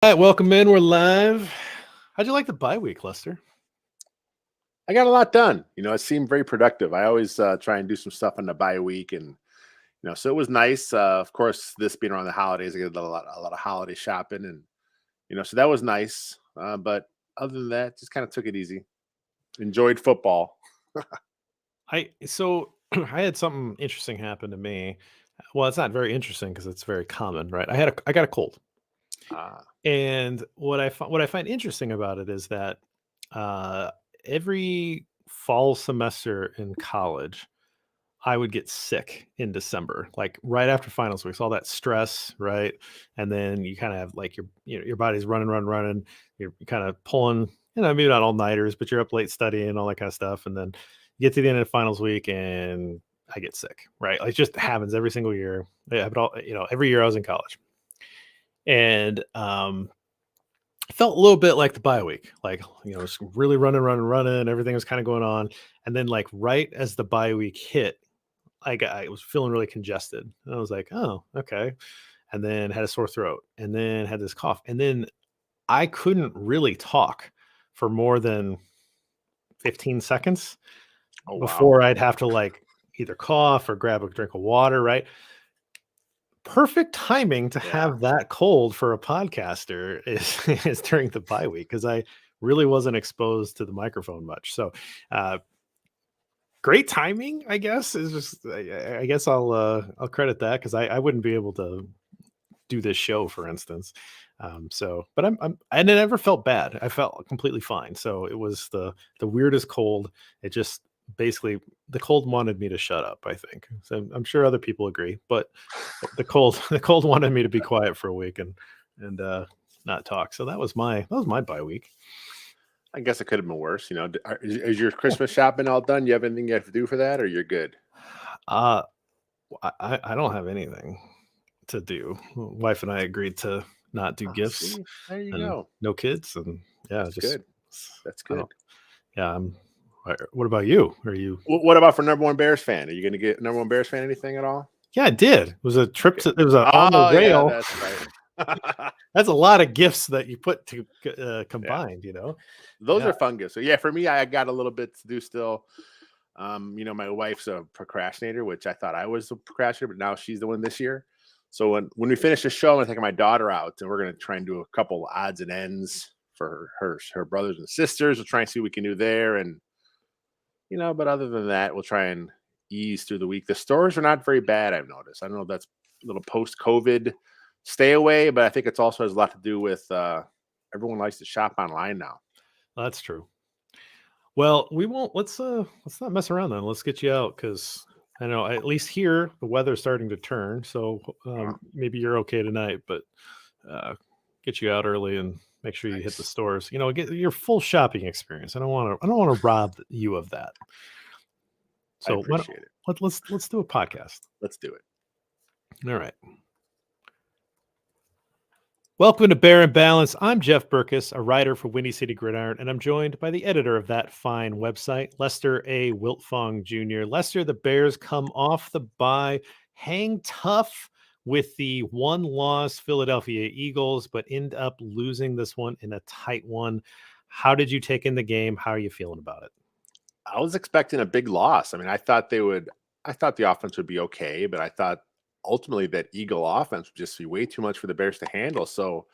All right, welcome in. We're live. How'd you like the bye week, Lester? I got a lot done. It seemed very productive. I always try and do some stuff on the bye week, and so it was nice. Of course, this being around the holidays, I did a lot of holiday shopping, and so that was nice. But other than that, just kind of took it easy. Enjoyed football. I had something interesting happen to me. Well, it's not very interesting because it's very common, right? I got a cold, Uh, and what I find interesting about it is that uh, every fall semester in college, I would get sick in December, like right after finals week. So all that stress, right? And then you kind of have like your body's running. You're kind of pulling, maybe not all nighters, but you're up late studying and all that kind of stuff. And then you get to the end of finals week and I get sick, right? Like it just happens every single year. Yeah, but every year I was in college. And it felt a little bit like the bye week, like, it's really running. Everything was kind of going on. And then like right as the bye week hit, I was feeling really congested. And I was like, "Oh, okay." And then had a sore throat and then had this cough. And then I couldn't really talk for more than 15 seconds oh wow. before I'd have to like either cough or grab a drink of water, right? Perfect timing to Yeah. have that cold for a podcaster is is during the bye week because I really wasn't exposed to the microphone much. So, uh great timing, I guess, is just I guess I'll credit that because I wouldn't be able to do this show, for instance. But I never felt bad. I felt completely fine. So it was the weirdest cold. It just basically the cold wanted me to shut up, I think. So I'm sure other people agree, but the cold wanted me to be quiet for a week and not talk. So that was my bye week. I guess it could have been worse. Is your Christmas shopping all done? You have anything you have to do for that, or you're good? Uh I don't have anything to do. Wife and I agreed to not do gifts See, there you and go. no kids, and yeah, That's good. That's I don't. good. Yeah, what about you? Are you? What about for number one Bears fan? Are you going to get number one Bears fan anything at all? Yeah, I did. It was a trip Okay. to. It was a on the Oh yeah, rail. that's right. That's a lot of gifts that you put to Yeah. combined. Those Yeah. are fun gifts. So yeah, for me, I got a little bit to do still. My wife's a procrastinator, which I thought I was a procrastinator, but now she's the one this year. So when we finish the show, I'm taking my daughter out, and we're gonna try and do a couple odds and ends for her brothers and sisters. We'll try and see what we can do there, and but other than that, we'll try and ease through the week. The stores are not very bad, I've noticed. I don't know if that's a little post-COVID stay away, but I think it's also has a lot to do with everyone likes to shop online now. That's true. Well, we won't. Let's not mess around then. Let's get you out because I know at least here the weather's starting to turn. So Uh, maybe you're okay tonight, but uh, get you out early and make sure you hit the nice. stores. Get your full shopping experience. I don't want to rob you of that. I So appreciate it. let's do a podcast. Let's do it. All right. Welcome to Bear and Balance. I'm Jeff Berckes, a writer for Windy City Gridiron, and I'm joined by the editor of that fine website, Lester A. Wiltfong Jr. Lester, the Bears come off the bye, hang tough with the one-loss Philadelphia Eagles, but end up losing this one in a tight one. How did you take in the game? How are you feeling about it? I was expecting a big loss. I mean, I thought the offense would be okay, but I thought ultimately that Eagle offense would just be way too much for the Bears to handle. So,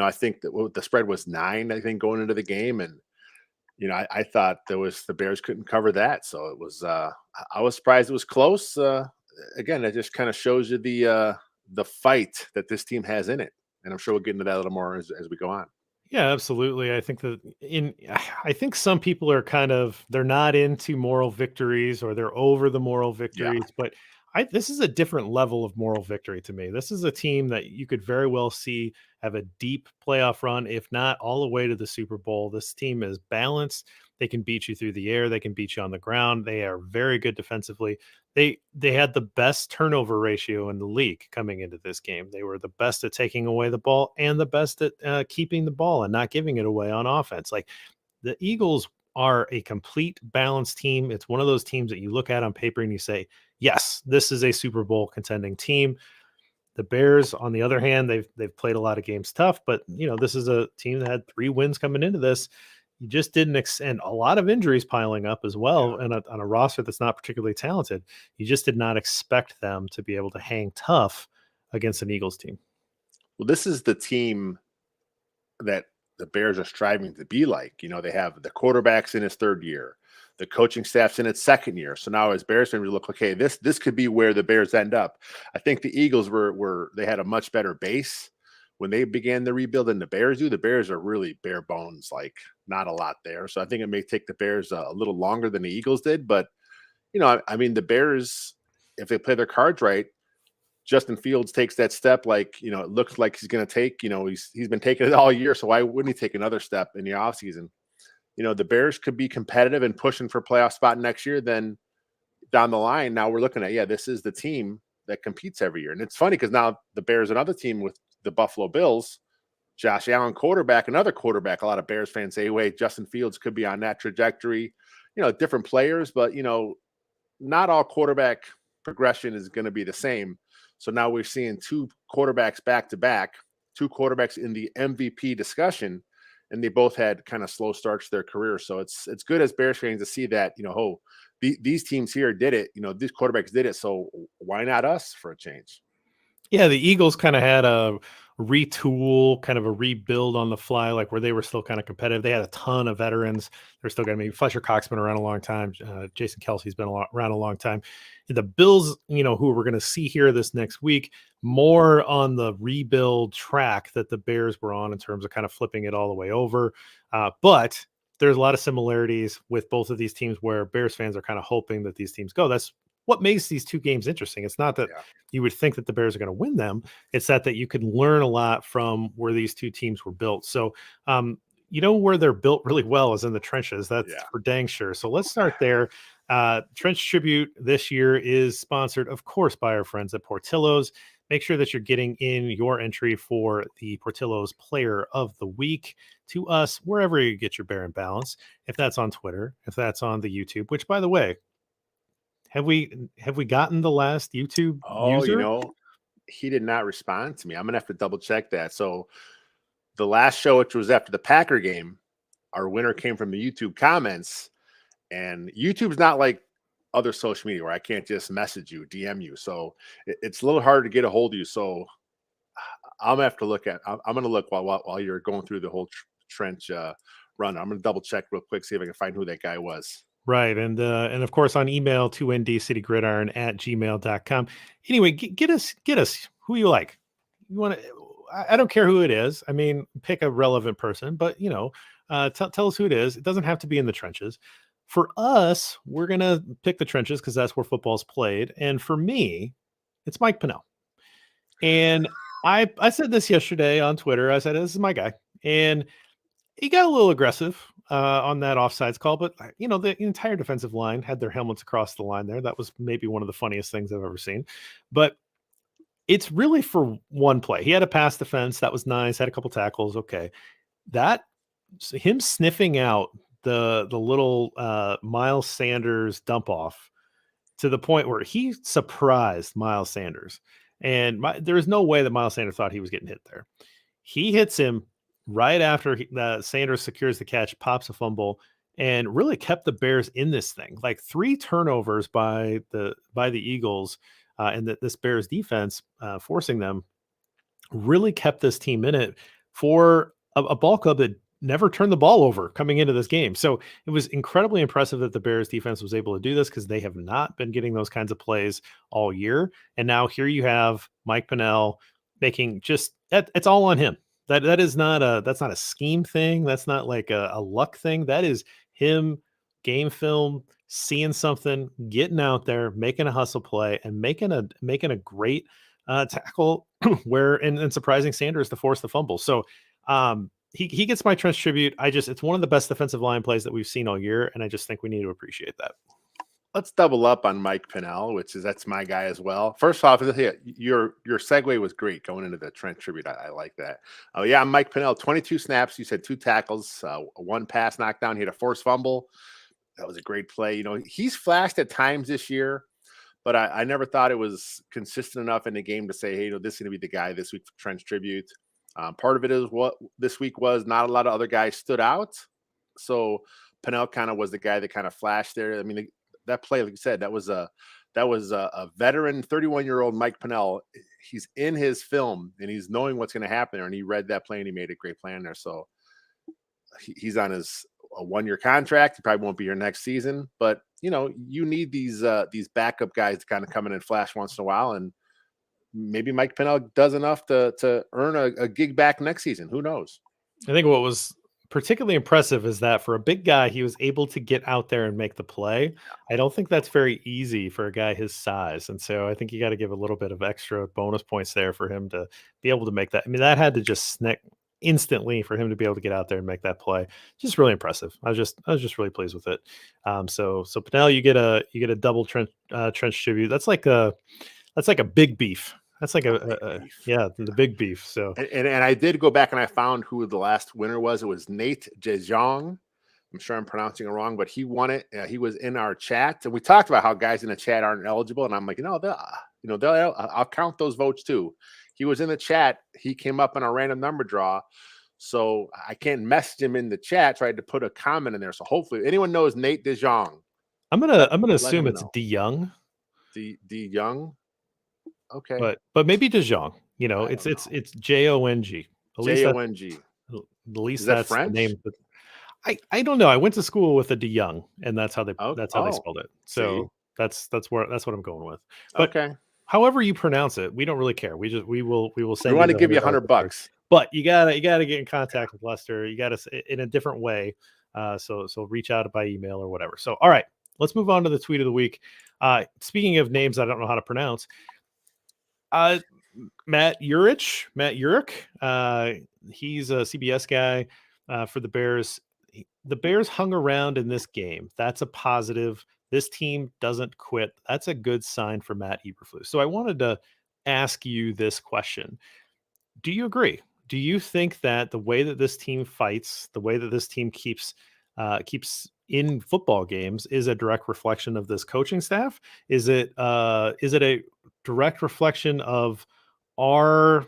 I think that the spread was 9, I think, going into the game. And, I thought the Bears couldn't cover that. So it was, I was surprised it was close. Again, that just kind of shows you the fight that this team has in it. And I'm sure we'll get into that a little more as we go on. Yeah, absolutely. I think some people are they're not into moral victories or they're over the moral Yeah. victories, but this is a different level of moral victory to me. This is a team that you could very well see have a deep playoff run, if not all the way to the Super Bowl. This team is balanced. They can beat you through the air, they can beat you on the ground. They are very good defensively. They had the best turnover ratio in the league coming into this game. They were the best at taking away the ball and the best at keeping the ball and not giving it away on offense. Like the Eagles are a complete balanced team. It's one of those teams that you look at on paper and you say, yes, this is a Super Bowl contending team. The Bears, on the other hand, they've played a lot of games tough, but this is a team that had 3 wins coming into this. You just didn't and a lot of injuries piling up as Yeah. well, and on a roster that's not particularly talented. You just did not expect them to be able to hang tough against an Eagles team. Well, this is the team that the Bears are striving to be like. They have the quarterbacks in his third year, the coaching staff's in its second year. So now, as Bears fans, we look, okay, this could be where the Bears end up. I think the Eagles were they had a much better base when they began the rebuild than the Bears do. The Bears are really bare bones, like not a lot there. So I think it may take the Bears a little longer than the Eagles did. But I mean, the Bears, if they play their cards right, Justin Fields takes that step, like, it looks like he's going to take, he's been taking it all year. So why wouldn't he take another step in the offseason? The Bears could be competitive and pushing for playoff spot next year. Then down the line, now we're looking at, yeah, this is the team that competes every year. And it's funny because now the Bears, another team with the Buffalo Bills, Josh Allen quarterback, another quarterback. A lot of Bears fans say, wait, Justin Fields could be on that trajectory. Different players, but not all quarterback progression is going to be the same. So now we're seeing 2 quarterbacks back to back, 2 quarterbacks in the MVP discussion, and they both had kind of slow starts to their career. So it's good as Bears fans to see that, these teams here did it, these quarterbacks did it. So why not us for a change? Yeah, the Eagles kinda had a retool, kind of a rebuild on the fly, like, where they were still kinda competitive. They had a ton of veterans. They're still gonna be Fletcher Cox's been around a long time. Jason Kelsey's been around a long time. The Bills, who we're gonna see here this next week, more on the rebuild track that the Bears were on in terms of kind of flipping it all the way over. But there's a lot of similarities with both of these teams where Bears fans are kinda hoping that these teams go. That's what makes these 2 games interesting. It's not that Yeah. you would think that the Bears are going to win them. It's that you can learn a lot from where these 2 teams were built. So, where they're built really well is in the trenches. That's Yeah. for dang sure. So let's start there. Trench Tribute this year is sponsored, of course, by our friends at Portillo's. Make sure that you're getting in your entry for the Portillo's Player of the Week to us wherever you get your Bear and Balance. If that's on Twitter, if that's on the YouTube, which, by the way, have we gotten the last YouTube Oh, user? he did not respond to me. I'm gonna have to double check that. So the last show, which was after the Packer game, our winner came from the YouTube comments, and YouTube's not like other social media where I can't just message you, DM you. So it's a little harder to get a hold of you. So I'm gonna have to look at. I'm gonna look while you're going through the whole trench run. I'm gonna double check real quick, see if I can find who that guy was. Right, and of course on email to ndcitygridiron@gmail.com. Anyway, get us who you like. You wanna I don't care who it is. I mean, pick a relevant person, but, tell us who it is. It doesn't have to be in the trenches. For us, we're gonna pick the trenches because that's where football's played, and for me, it's Mike Pennell. And I said this yesterday on Twitter. I said, "This is my guy," and he got a little aggressive on that offsides call, but the entire defensive line had their helmets across the line there. That was maybe one of the funniest things I've ever seen. But it's really for one play. He had a pass defense that was nice, had a couple tackles. Okay, that him sniffing out the little Miles Sanders dump off to the point where he surprised Miles Sanders, and there is no way that Miles Sanders thought he was getting hit there. He hits him right after Sanders secures the catch, pops a fumble, and really kept the Bears in this thing. Like 3 turnovers by the Eagles, and this Bears defense forcing them really kept this team in it for a ball club that never turned the ball over coming into this game. So it was incredibly impressive that the Bears defense was able to do this because they have not been getting those kinds of plays all year. And now here you have Mike Pennell making just that. It's all on him. That's not a scheme thing. That's not like a luck thing. That is him game film, seeing something, getting out there, making a hustle play, and making a great tackle where and surprising Sanders to force the fumble. So he gets my trench tribute. It's one of the best defensive line plays that we've seen all year, and I just think we need to appreciate that. Let's double up on Mike Pennell, that's my guy as well. First off, your segue was great going into the Trent tribute. I like that. Oh yeah, Mike Pennell, 22 snaps. You said 2 tackles, 1 pass knockdown. He had a forced fumble. That was a great play. He's flashed at times this year, but I never thought it was consistent enough in the game to say, hey, this is going to be the guy this week for Trent's tribute. Part of it is what this week was not a lot of other guys stood out. So Pennell kind of was the guy that kind of flashed there. I mean, that play, like you said, that was a veteran 31-year-old Mike Pennell. He's in his film and he's knowing what's going to happen there. And he read that play and he made a great plan there. So he's on his a 1-year contract. He probably won't be here next season, but you need these backup guys to kind of come in and flash once in a while. And maybe Mike Pennell does enough to earn a gig back next season. Who knows? I think what was particularly impressive is that for a big guy, he was able to get out there and make the play. I don't think that's very easy for a guy his size. And so I think you got to give a little bit of extra bonus points there for him to be able to make that. I mean, that had to just snap instantly for him to be able to get out there and make that play. Just really impressive. I was just really pleased with it. So Pennell, you get a double trench tribute. That's like a big beef. That's like yeah, the big beef. So and I did go back and I found who the last winner was. It was Nate Jejong. I'm sure I'm pronouncing it wrong, but he won it. He was in our chat, and we talked about how guys in the chat aren't eligible. And I'm like, I'll count those votes too. He was in the chat. He came up on a random number draw, so I can't message him in the chat. Tried to put a comment in there. So hopefully, anyone knows Nate DeJong. I'm gonna assume it's De Young. De Young. Okay, but maybe De Jong. It's Jong. Jong. At least that that's French? the name. I don't know. I went to school with a De Young, and that's how they spelled it. So that's what I'm going with. But okay. However you pronounce it, we don't really care. We will send. We want to give you $100, but you gotta get in contact with Lester. You gotta in a different way. So reach out by email or whatever. So all right, let's move on to the tweet of the week. Speaking of names I don't know how to pronounce, Matt Urich, he's a CBS guy for the Bears. The Bears hung around in this game. That's a positive. This team doesn't quit. That's a good sign for Matt Eberflus. So I wanted to ask you this question. Do you agree? Do you think that the way that this team fights, the way that this team keeps in football games is a direct reflection of this coaching staff? Is it a direct reflection of our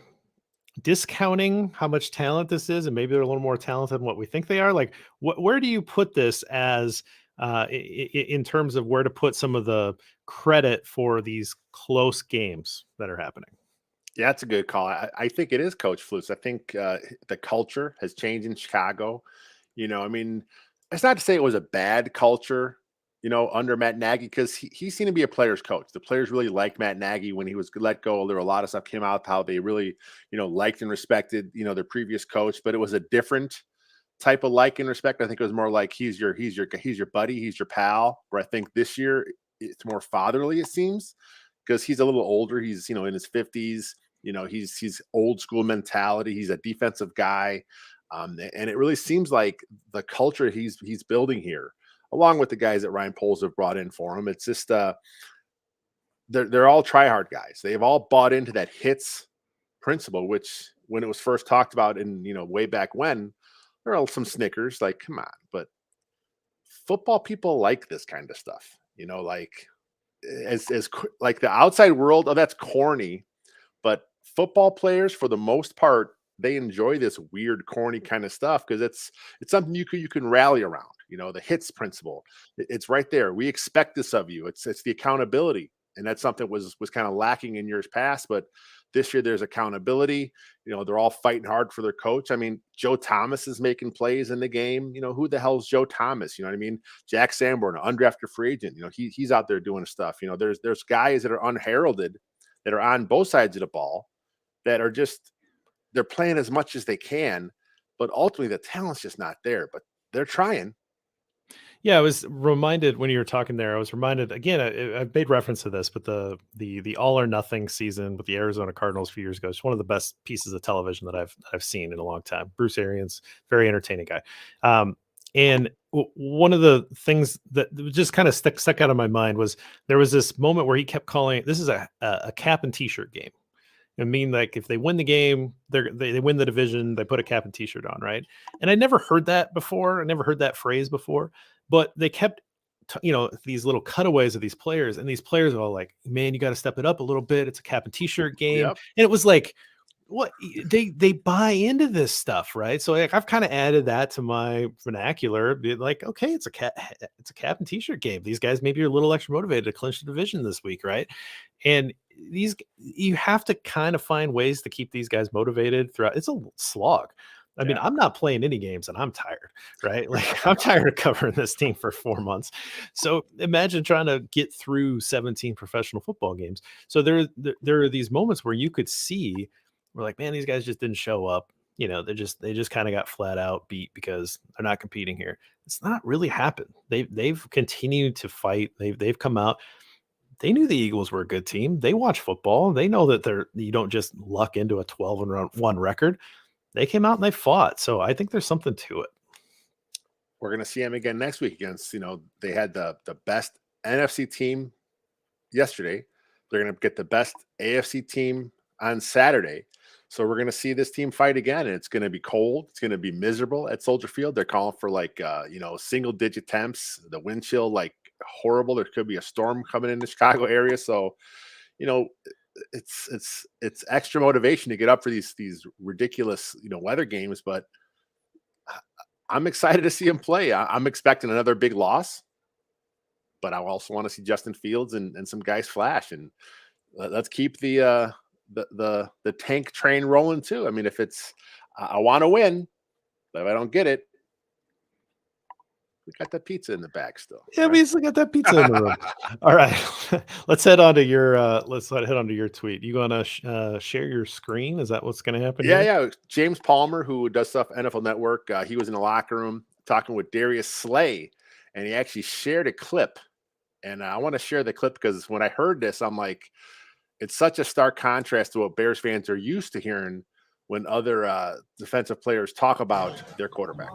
discounting how much talent this is, and maybe they're a little more talented than what we think they are? Like, where do you put this as in terms of where to put some of the credit for these close games that are happening? Yeah, that's a good call. I think it is Coach Flus. I think the culture has changed in Chicago. I mean, it's not to say it was a bad culture, under Matt Nagy, because he seemed to be a player's coach. The players really liked Matt Nagy when he was let go. There were a lot of stuff came out how they really, liked and respected, their previous coach, but it was a different type of like and respect. I think it was more like he's your buddy, he's your pal. Where I think this year it's more fatherly, it seems, because he's a little older. He's in his 50s. He's old school mentality. He's a defensive guy, and it really seems like the culture he's building here, along with the guys that Ryan Poles have brought in for him. It's just they're all try hard guys. They've all bought into that hits principle, which when it was first talked about in way back when, there are some snickers. Like, come on, but football people like this kind of stuff. Like as like the outside world. Oh, that's corny. But football players, for the most part, they enjoy this weird, corny kind of stuff because it's something you can rally around. The hits principle. It's right there. We expect this of you. It's the accountability, and that's something that was kind of lacking in years past. But this year, there's accountability. They're all fighting hard for their coach. I mean, Joe Thomas is making plays in the game. Who the hell is Joe Thomas? You know what I mean? Jack Sanborn, an undrafted free agent. He's out there doing stuff. There's guys that are unheralded that are on both sides of the ball that are just, they're playing as much as they can, but ultimately the talent's just not there, but they're trying. Yeah, I was reminded when you were talking there, I was reminded again, I've made reference to this, but the all or nothing season with the Arizona Cardinals a few years ago, it's one of the best pieces of television that I've seen in a long time. Bruce Arians, very entertaining guy. And one of the things that just kind of stuck out of my mind was there was this moment where he kept calling, this is a cap and t-shirt game. I mean, like if they win the game, they win the division, they put a cap and t-shirt on, right? And I never heard that before. I never heard that phrase before, but they kept these little cutaways of these players, and these players are all like, "Man, you got to step it up a little bit. It's a cap and t-shirt game." Yep. And it was like, what they buy into this stuff, right? So like I've kind of added that to my vernacular, be like, okay, it's a cap and t-shirt game. These guys maybe are a little extra motivated to clinch the division this week, right? And you have to kind of find ways to keep these guys motivated throughout. It's a slog. I mean, Yeah. I'm not playing any games and I'm tired, right? Like I'm tired of covering this team for 4 months. So imagine trying to get through 17 professional football games. So there are these moments where you could see, we're like, man, these guys just didn't show up. They just kind of got flat out beat because they're not competing here. It's not really happened. They've continued to fight. They've come out. They knew the Eagles were a good team. They watch football. They know that you don't just luck into a 12-1 record. They came out and they fought. So I think there's something to it. We're going to see them again next week against, they had the best NFC team yesterday. They're going to get the best AFC team on Saturday. So we're going to see this team fight again, and it's going to be cold. It's going to be miserable at Soldier Field. They're calling for single digit temps. The wind chill, like horrible. There could be a storm coming in the Chicago area. So, it's extra motivation to get up for these ridiculous, weather games, but I'm excited to see him play. I'm expecting another big loss, but I also want to see Justin Fields and some guys flash, and let's keep the tank train rolling too. I mean, if it's, I want to win, but if I don't get it, we got that pizza in the bag still. Yeah, we still got that pizza in the room. All right, let's head on to your tweet. You gonna share your screen? Is that what's gonna happen? Yeah, here? yeah. James Palmer, who does stuff NFL Network, he was in the locker room talking with Darius Slay, and he actually shared a clip. And I want to share the clip because when I heard this, I'm like, it's such a stark contrast to what Bears fans are used to hearing when other defensive players talk about their quarterback.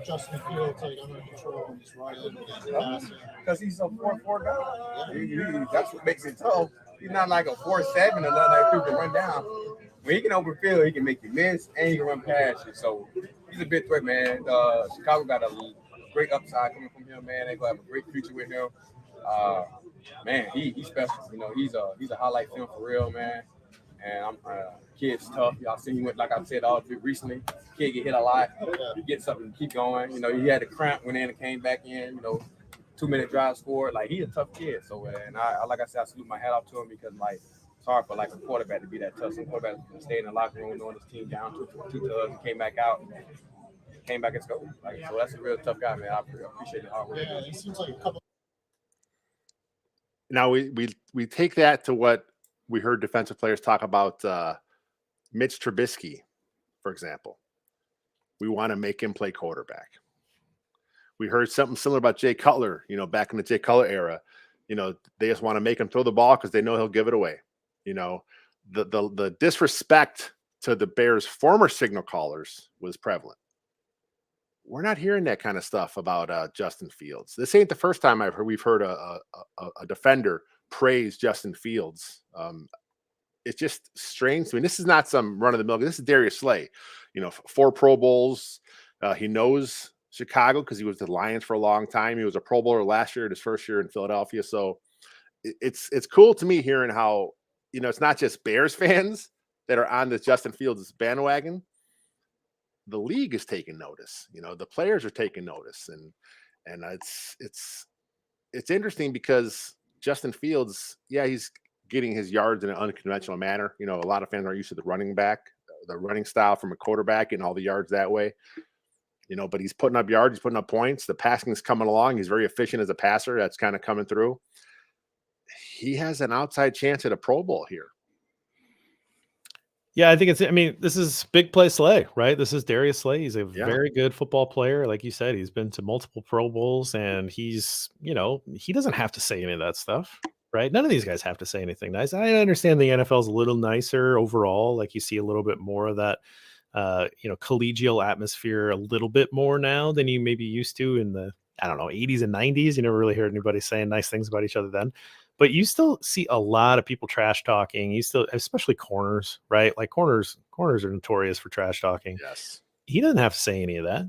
Justin Fields like under control when he's running because he's a 4-4 guy. That's what makes it tough. He's not like a 4-7 or nothing like people can run down. When he can open field, he can make you miss and he can run past you. So he's a big threat, man. Chicago got a great upside coming from him, man. They're gonna have a great future with him. Man, he's special. He's a highlight film for real, man. And kid's tough. Y'all seen what, like I said, all recently. Kid get hit a lot. Get something to keep going. He had a cramp, went in and came back in. 2-minute drive scored. Like, he's a tough kid. So, and I like I said, I salute my hat off to him because, like, it's hard for like a quarterback to be that tough. Some quarterbacks can stay in the locker room knowing his team down two to us and came back out. Came back and scored. So that's a real tough guy, man. I appreciate the hard work. Yeah, he seems like a couple. Now we take that to what we heard defensive players talk about Mitch Trubisky, for example. We want to make him play quarterback. We heard something similar about Jay Cutler, back in the Jay Cutler era. They just want to make him throw the ball because they know he'll give it away. The disrespect to the Bears' former signal callers was prevalent. We're not hearing that kind of stuff about Justin Fields. This ain't the first time we've heard a defender praise Justin Fields. It's just strange to me. This is not some run of the mill. This is Darius Slay, 4 Pro Bowls. He knows Chicago because he was the Lions for a long time. He was a Pro Bowler last year, his first year in Philadelphia. So it's cool to me hearing how, it's not just Bears fans that are on the Justin Fields bandwagon. The league is taking notice. The players are taking notice, and it's interesting because Justin Fields, he's getting his yards in an unconventional manner. A lot of fans are used to the running style from a quarterback and all the yards that way. But he's putting up yards, he's putting up points. The passing is coming along. He's very efficient as a passer. That's kind of coming through. He has an outside chance at a Pro Bowl here. Yeah, I think this is big play Slay, right? This is Darius Slay. He's a very good football player. Like you said, he's been to multiple Pro Bowls, and he's, he doesn't have to say any of that stuff, right? None of these guys have to say anything nice. I understand the NFL is a little nicer overall. Like you see a little bit more of that, collegial atmosphere a little bit more now than you maybe used to in the, 80s and 90s. You never really heard anybody saying nice things about each other then. But you still see a lot of people trash talking. You still, especially corners, right? Like corners are notorious for trash talking. Yes. He doesn't have to say any of that.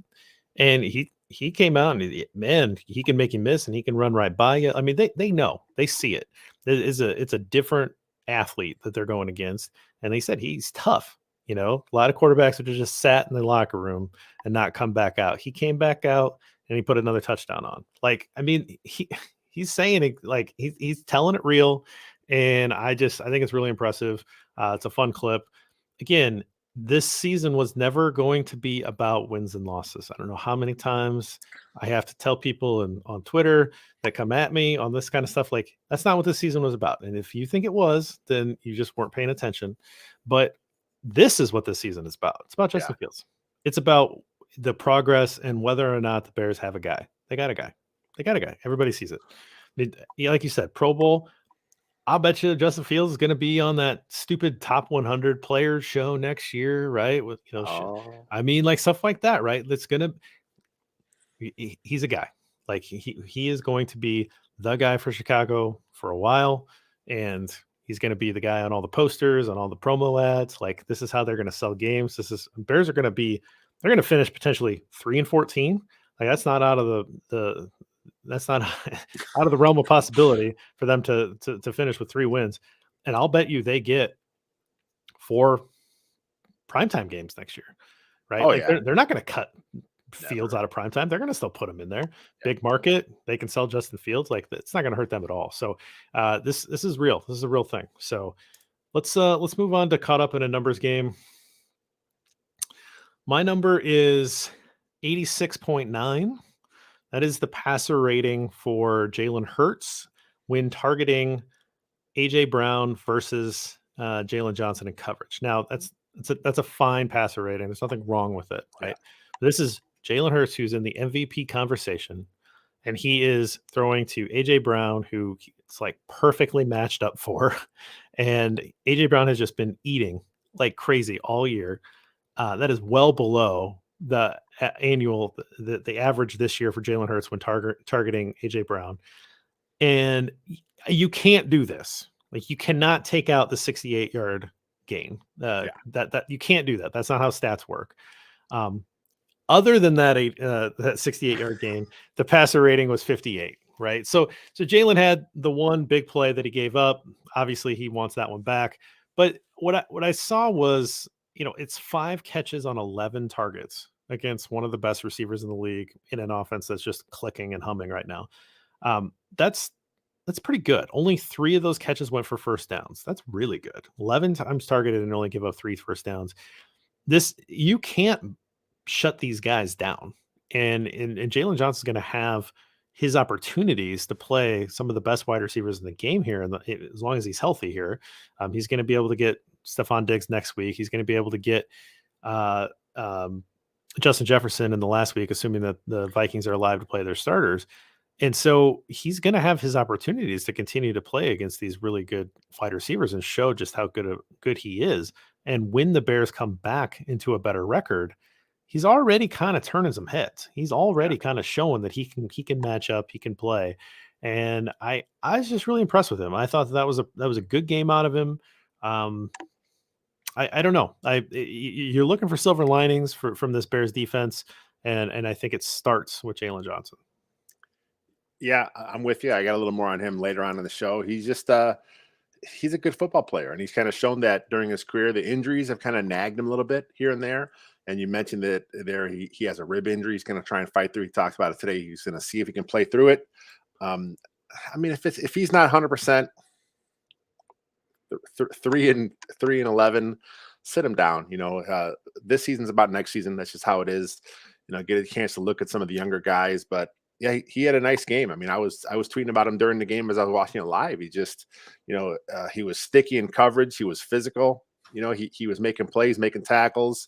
And he came out and he can make you miss and he can run right by you. I mean, they know, they see it. It's a different athlete that they're going against, and they said he's tough. You know, a lot of quarterbacks would have just sat in the locker room and not come back out. He came back out and he put another touchdown on. Like, I mean, he's saying it like he's telling it real, and I think it's really impressive. It's a fun clip. Again, this season was never going to be about wins and losses. I don't know how many times I have to tell people on Twitter that come at me on this kind of stuff. Like, that's not what this season was about. And if you think it was, then you just weren't paying attention. But this is what this season is about. It's about Justin Fields. It's about the progress and whether or not the Bears have a guy. They got a guy. They got a guy. Everybody sees it. Like you said, Pro Bowl. I'll bet you Justin Fields is going to be on that stupid top 100 players show next year, right? With I mean, like stuff like that, right? That's gonna. He's a guy. Like he is going to be the guy for Chicago for a while, and he's going to be the guy on all the posters, on all the promo ads. Like, this is how they're going to sell games. Bears are going to be. They're going to finish potentially 3-14. Like, that's not out of that's not out of the realm of possibility for them to finish with 3 wins. And I'll bet you they get 4 primetime games next year, right? Oh, like yeah. they're not going to cut Fields out of primetime. They're going to still put him in there. Big market. They can sell Justin Fields. Like, it's not going to hurt them at all. So this is real. This is a real thing. So let's move on to caught up in a numbers game. My number is 86.9. That is the passer rating for Jalen Hurts when targeting A.J. Brown versus Jalen Johnson in coverage. Now, that's a fine passer rating. There's nothing wrong with it, right? Yeah. This is Jalen Hurts, who's in the MVP conversation, and he is throwing to A.J. Brown, who it's like perfectly matched up for. And A.J. Brown has just been eating like crazy all year. That is well below the the average this year for Jalen Hurts when targeting A.J. Brown. And you can't do this. Like, you cannot take out the 68-yard gain. That you can't do that. That's not how stats work. Other than that 68-yard gain, the passer rating was 58, right? So Jalen had the one big play that he gave up. Obviously, he wants that one back. But what I saw was, it's 5 catches on 11 targets against one of the best receivers in the league in an offense that's just clicking and humming right now. That's pretty good. Only 3 of those catches went for first downs. That's really good. 11 times targeted and only give up 3 first downs. You can't shut these guys down. And Jalen Johnson's going to have his opportunities to play some of the best wide receivers in the game here. And as long as he's healthy here, he's going to be able to get Stephon Diggs next week. He's going to be able to get Justin Jefferson in the last week, assuming that the Vikings are alive to play their starters. And so he's going to have his opportunities to continue to play against these really good wide receivers and show just how good he is. And when the Bears come back into a better record, he's already kind of turning some heads. He's already kind of showing that he can match up, he can play. And I was just really impressed with him. I thought that was a good game out of him. I don't know. You're looking for silver linings from this Bears defense, and I think it starts with Jalen Johnson. Yeah, I'm with you. I got a little more on him later on in the show. He's just he's a good football player, and he's kind of shown that during his career. The injuries have kind of nagged him a little bit here and there. And you mentioned that there he has a rib injury. He's going to try and fight through. He talks about it today. He's going to see if he can play through it. I mean, if he's not 100%, 3-11, sit him down. This season's about next season. That's just how it is. Get a chance to look at some of the younger guys. But yeah, he had a nice game. I mean, I was tweeting about him during the game as I was watching it live. He just, he was sticky in coverage. He was physical. He was making plays, making tackles.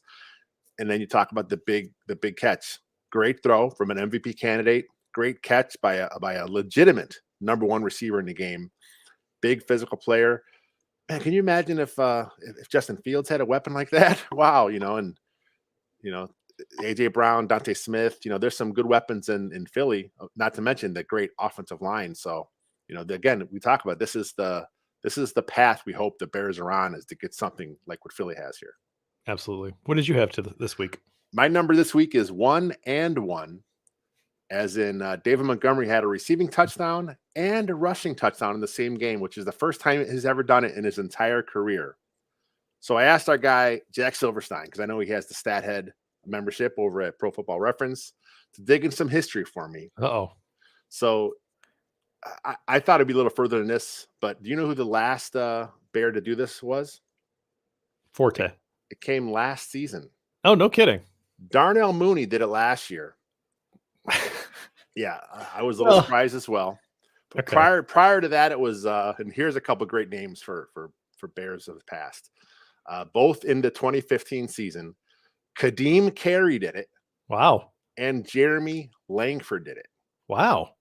And then you talk about the big catch. Great throw from an MVP candidate. Great catch by a legitimate number 1 receiver in the game. Big physical player. Man, can you imagine if Justin Fields had a weapon like that? Wow, and AJ Brown, Dante Smith. There's some good weapons in Philly. Not to mention the great offensive line. So again, we talk about this is the path we hope the Bears are on, is to get something like what Philly has here. Absolutely. What did you have this week? My number this week is 1 and 1. as in David Montgomery had a receiving touchdown and a rushing touchdown in the same game, which is the first time he's ever done it in his entire career. So I asked our guy, Jack Silverstein, because I know he has the Stat Head membership over at Pro Football Reference, to dig in some history for me. Uh-oh. So I thought it'd be a little further than this, but do you know who the last Bear to do this was? Forte. It came last season. Oh, no kidding. Darnell Mooney did it last year. Yeah, I was a little surprised as well. But Okay. prior to that, it was and here's a couple great names for Bears of the past. Both in the 2015 season, Kadeem Carey did it. Wow. And Jeremy Langford did it. Wow.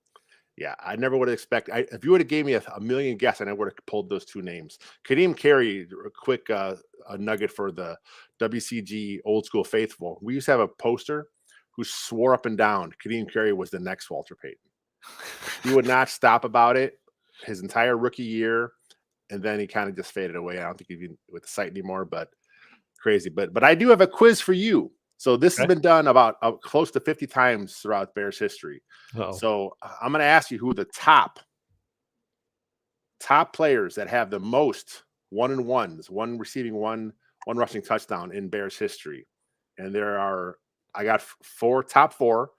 Yeah, I never would have expected. If you would have gave me a million guesses, I never would have pulled those two names. Kadeem Carey, a quick a nugget for the WCG old school faithful. We used to have a poster who swore up and down Kadeem Carey was the next Walter Payton. He would not stop about it his entire rookie year, and then he kind of just faded away. I don't think he's with the site anymore, but crazy. But I do have a quiz for you. So this has been done about close to 50 times throughout Bears history. Uh-oh. So I'm going to ask you who the top players that have the most 1-and-1s, one receiving one rushing touchdown in Bears history. And I got top four,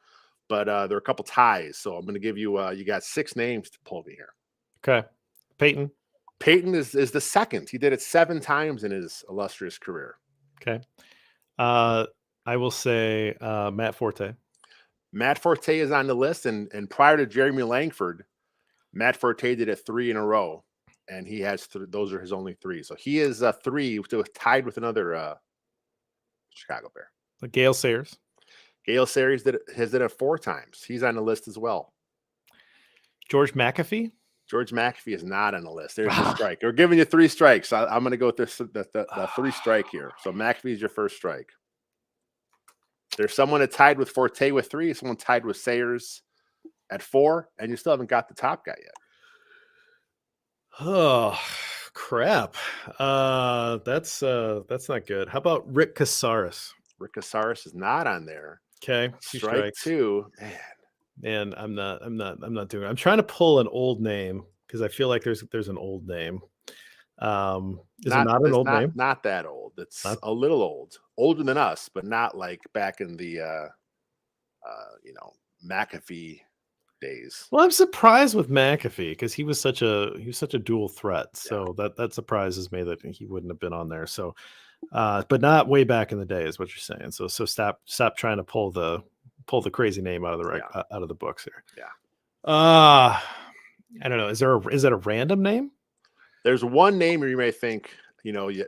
but there are a couple ties. So I'm going to give you, you got 6 names to pull me here. Okay. Peyton. Peyton is the second. He did it 7 times in his illustrious career. Okay. I will say Matt Forte. Matt Forte is on the list, and prior to Jeremy Langford, Matt Forte did it 3 in a row, and he has those are his only 3. So he is 3, tied with another Chicago Bear. Gale Sayers. Gale Sayers has did it 4 times. He's on the list as well. George McAfee. George McAfee is not on the list. There's a strike. We're giving you 3 strikes. I'm going to go with the 3 strike here. So McAfee is your first strike. There's someone that tied with Forte with 3, someone tied with Sayers at 4, and you still haven't got the top guy yet. Oh, crap. That's not good. How about Rick Casares? Rick Casares is not on there. Okay. Strike 2. Man, I'm not doing it. I'm trying to pull an old name because I feel like there's an old name. Is it not an old name? Not that old. It's a little old. Older than us, but not like back in the McAfee days. Well, I'm surprised with McAfee because he was such a dual threat. So that surprises me that he wouldn't have been on there. So but not way back in the day is what you're saying. So stop trying to pull the crazy name out of the books here. Yeah. I don't know. Is it a random name? There's one name you may think,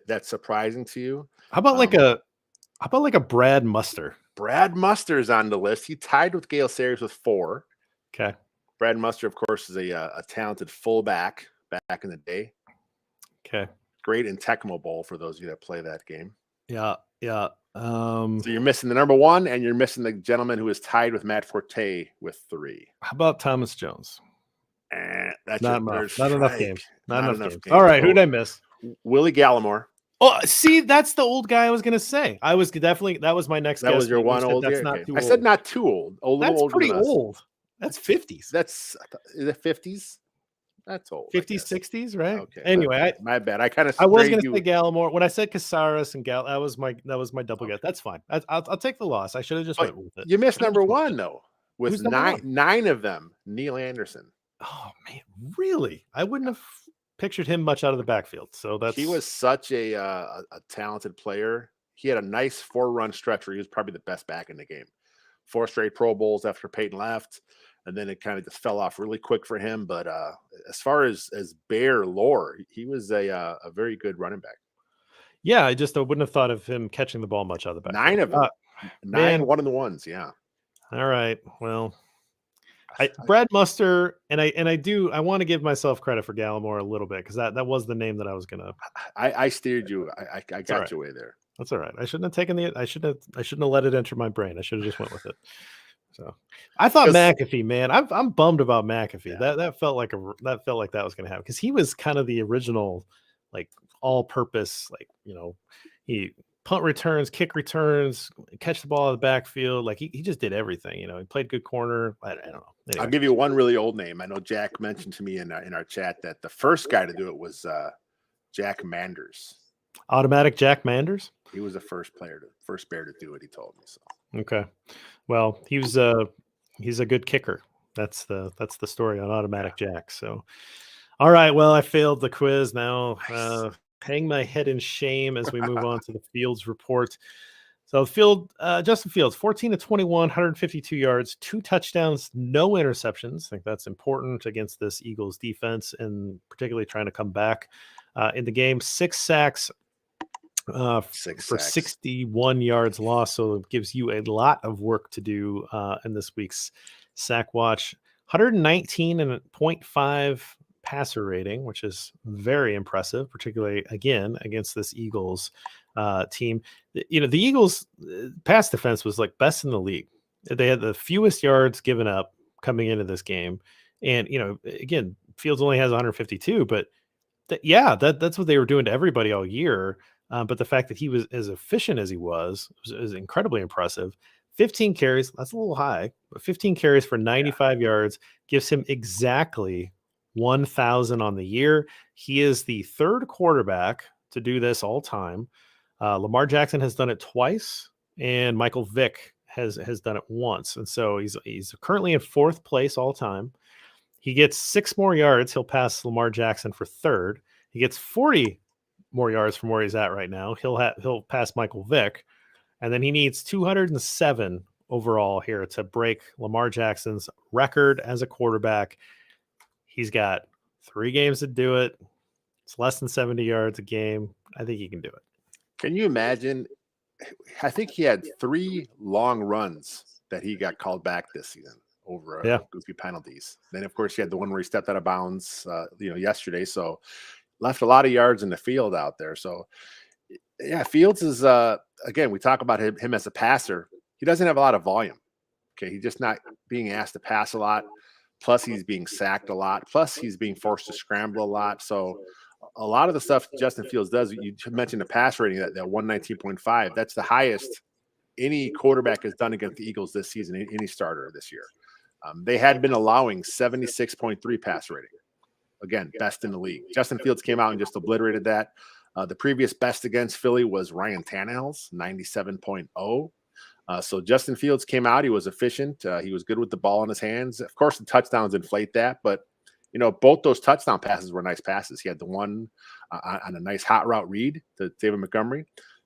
that's surprising to you. How about like a Brad Muster? Brad Muster is on the list. He tied with Gale Sayers with 4. Okay. Brad Muster, of course, is a talented fullback back in the day. Okay. Great in Tecmo Bowl for those of you that play that game. Yeah. Yeah. So you're missing the number 1, and you're missing the gentleman who is tied with Matt Forte with 3. How about Thomas Jones? That's not enough games. Not enough games. All right, who did I miss? Willie Gallimore. Oh, see, that's the old guy I was going to say. That was my next guess. That was your one old. That's not too old. I said not too old. That's pretty old. That's 50s. Is it 50s? That's old. 50s, 60s, right? Okay. Anyway, my bad. I was going to say Gallimore when I said Casares and that was my double guess. That's fine. I'll take the loss. I should have just went with it. You missed number 1 though. With 9 of them, Neil Anderson. Oh man, really? I wouldn't have pictured him much out of the backfield. So he was such a talented player. He had a nice 4-run stretch where he was probably the best back in the game. 4 straight Pro Bowls after Peyton left, and then it kind of just fell off really quick for him. But as far as Bear lore, he was a very good running back. Yeah, I wouldn't have thought of him catching the ball much out of the backfield. 9 of them. 9 1-and-1s. Yeah. All right. Well. Brad Muster, and I want to give myself credit for Gallimore a little bit because that was the name that I was gonna. I steered you. I got you away there. That's all right. I shouldn't have taken I shouldn't have let it enter my brain. I should have just went with it. So I thought McAfee, man. I'm bummed about McAfee. Yeah. That felt like that was gonna happen because he was kind of the original like all-purpose he punt returns, kick returns, catch the ball out of the backfield. Like he just did everything. You know, he played good corner. I don't know. I'll Anyway. give you one really old name. I know Jack mentioned to me in our chat that the first guy to do it was Jack Manders. Automatic Jack Manders. He was the first bear to do it. He told me so. Okay, well, he's a good kicker. That's the story on Automatic Jack. So, all right. Well, I failed the quiz. Now, hang my head in shame as we move on to the Fields report. So, Justin Fields, 14 to 21, 152 yards, 2 touchdowns, no interceptions. I think that's important against this Eagles defense, and particularly trying to come back in the game. 6 sacks. For 61 yards lost, so it gives you a lot of work to do in this week's sack watch. 119.5 passer rating, which is very impressive, particularly again against this Eagles team. You know, the Eagles pass defense was like best in the league. They had the fewest yards given up coming into this game, and you know, again, Fields only has 152, but that's what they were doing to everybody all year. But the fact that he was as efficient as he was incredibly impressive. 15 carries, that's a little high, but 15 carries for 95 yards gives him exactly 1,000 on the year. He is the third quarterback to do this all time. Lamar Jackson has done it twice, and Michael Vick has done it once. And so he's currently in 4th place all time. He gets 6 more yards. He'll pass Lamar Jackson for 3rd. He gets 40 more yards from where he's at right now. He'll pass Michael Vick, and then he needs 207 overall here to break Lamar Jackson's record as a quarterback. He's got 3 games to do it. It's less than 70 yards a game. I think he can do it. Can you imagine? I think he had 3 long runs that he got called back this season over goofy penalties. Then, of course, he had the one where he stepped out of bounds, yesterday. So left a lot of yards in the field out there. So, yeah, Fields is, again, we talk about him as a passer. He doesn't have a lot of volume. Okay, he's just not being asked to pass a lot. Plus, he's being sacked a lot. Plus, he's being forced to scramble a lot. So, a lot of the stuff Justin Fields does, you mentioned the pass rating, that 119.5, that's the highest any quarterback has done against the Eagles this season, any starter this year. They had been allowing 76.3 pass rating. Again, best in the league. Justin Fields came out and just obliterated that. The previous best against Philly was Ryan Tannehill's 97.0. So Justin Fields came out. He was efficient. He was good with the ball in his hands. Of course, the touchdowns inflate that, but you know, both those touchdown passes were nice passes. He had the one on a nice hot route read to David Montgomery.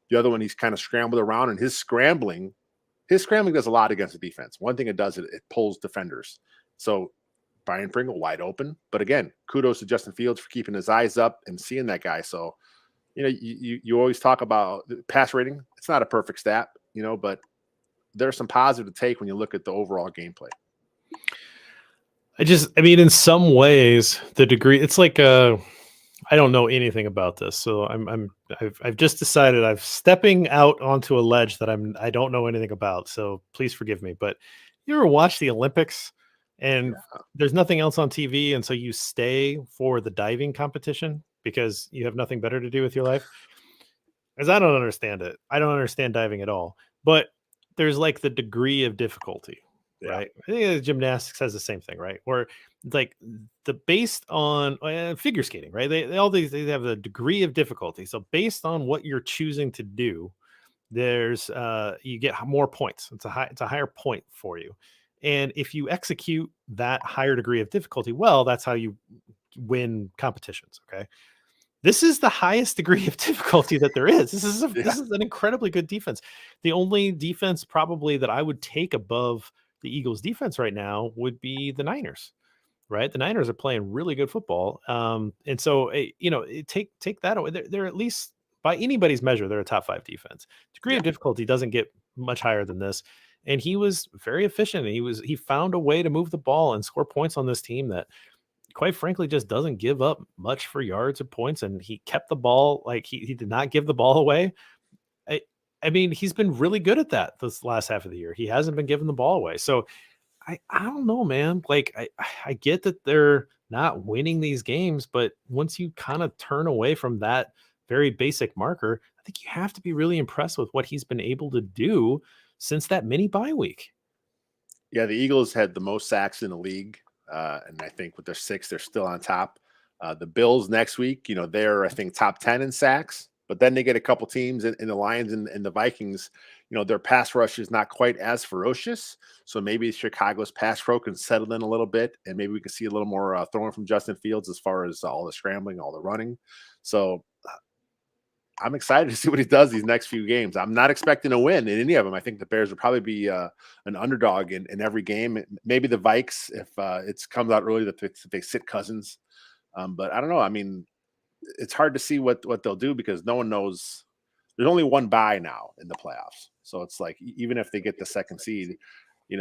The other one, he's kind of scrambled around, and his scrambling does a lot against the defense. One thing it does, it pulls defenders. So Brian Pringle wide open. But again, kudos to Justin Fields for keeping his eyes up and seeing that guy. So, you know, you always talk about pass rating. It's not a perfect stat, you know, but there's some positive to take when you look at the overall gameplay. I mean, in some ways, the degree, it's like, I don't know anything about this. So I've just decided I'm stepping out onto a ledge that I don't know anything about. So please forgive me. But you ever watch the Olympics and there's nothing else on TV, and so you stay for the diving competition because you have nothing better to do with your life? Because I don't understand it. I don't understand diving at all. But there's like the degree of difficulty. Right. I think gymnastics has the same thing, right? Where like based on figure skating, right? They have a degree of difficulty. So based on what you're choosing to do, there's you get more points. It's a higher point for you. And if you execute that higher degree of difficulty, well, that's how you win competitions. Okay. This is the highest degree of difficulty that there is. This is an incredibly good defense. The only defense probably that I would take above the Eagles defense right now would be the Niners, right? The Niners are playing really good football. And so, take that away. They're at least by anybody's measure, they're a top 5 defense. Degree of difficulty doesn't get much higher than this. And he was very efficient. He found a way to move the ball and score points on this team that quite frankly just doesn't give up much for yards or points. And he kept the ball, like he did not give the ball away. I mean, he's been really good at that this last half of the year. He hasn't been giving the ball away. So I don't know, man. Like I get that they're not winning these games, but once you kind of turn away from that very basic marker, I think you have to be really impressed with what he's been able to do since that mini bye week. Yeah, the Eagles had the most sacks in the league, and I think with their 6, they're still on top. The Bills next week, they're I think top 10 in sacks, but then they get a couple teams in the Lions and the Vikings. Their pass rush is not quite as ferocious, so maybe Chicago's pass pro can settle in a little bit, and maybe we can see a little more throwing from Justin Fields as far as all the scrambling, all the running. So I'm excited to see what he does these next few games. I'm not expecting a win in any of them. I think the Bears will probably be an underdog in every game. Maybe the Vikes, if it comes out early that they sit Cousins. But I don't know. I mean, it's hard to see what they'll do because no one knows. There's only one bye now in the playoffs. So it's like, even if they get the second seed, they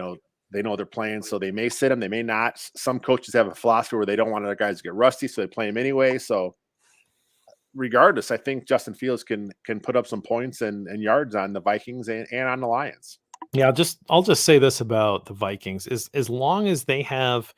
know they're playing. So they may sit them, they may not. Some coaches have a philosophy where they don't want other guys to get rusty, so they play them anyway. So regardless, I think Justin Fields can put up some points and yards on the Vikings and on the Lions. Yeah, I'll just say this about the Vikings is as long as they have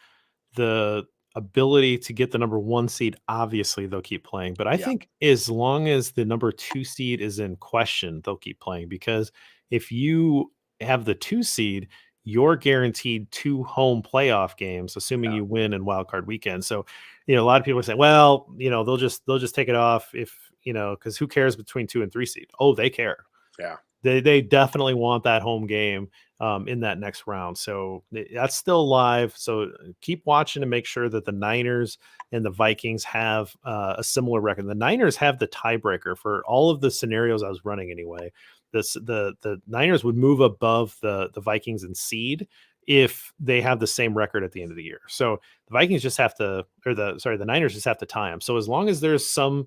the ability to get the number 1 seed, obviously they'll keep playing. But I think as long as the number 2 seed is in question, they'll keep playing, because if you have the 2 seed, you're guaranteed 2 home playoff games, assuming you win in wild card weekend. So, a lot of people say, well, they'll just take it off if, because who cares between 2 and 3 seed? Oh, they care. Yeah. They definitely want that home game in that next round. So that's still live. So keep watching to make sure that the Niners and the Vikings have a similar record. The Niners have the tiebreaker for all of the scenarios I was running anyway. The Niners would move above the Vikings in seed if they have the same record at the end of the year. So the Vikings just have to, the Niners just have to tie them. So as long as there's some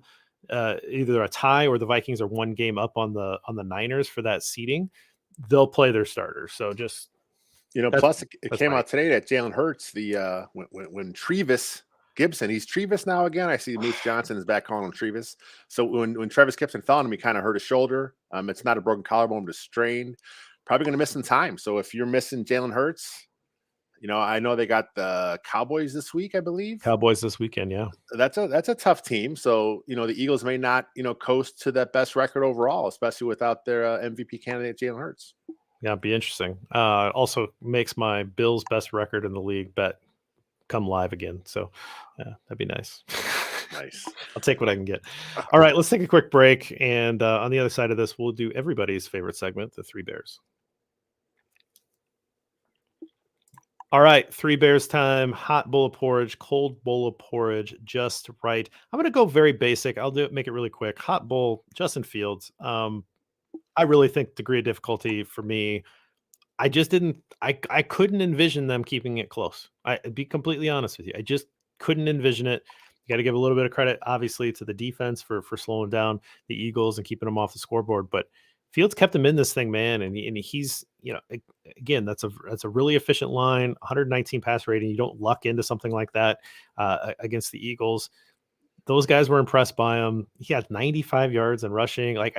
either a tie or the Vikings are 1 game up on the Niners for that seeding, they'll play their starters. So just plus it came out today that Jalen Hurts, the when Trevis Gibson, he's Trevis now again. I see Moose Johnson is back calling him Trevis. So when Travis Gibson fell on him, he kind of hurt his shoulder. It's not a broken collarbone, but a strain. Probably going to miss some time. So if you're missing Jalen Hurts, I know they got the Cowboys this week, I believe. Cowboys this weekend, yeah. That's a tough team. So, the Eagles may not, coast to that best record overall, especially without their MVP candidate, Jalen Hurts. Yeah, it'd be interesting. Also makes my Bills best record in the league bet come live again. So, yeah, that'd be nice. Nice. I'll take what I can get. All right, let's take a quick break. And on the other side of this, we'll do everybody's favorite segment, the 3 Bears. All right, 3 Bears time. Hot bowl of porridge, cold bowl of porridge, just right. I'm going to go very basic. I'll make it really quick. Hot bowl, Justin Fields. I really think degree of difficulty for me, I just didn't. I couldn't envision them keeping it close. I'd be completely honest with you. I just couldn't envision it. You got to give a little bit of credit, obviously, to the defense for slowing down the Eagles and keeping them off the scoreboard. But Fields kept him in this thing, man, and he's again, that's a really efficient line, 119 pass rating. You don't luck into something like that against the Eagles. Those guys were impressed by him. He had 95 yards in rushing. Like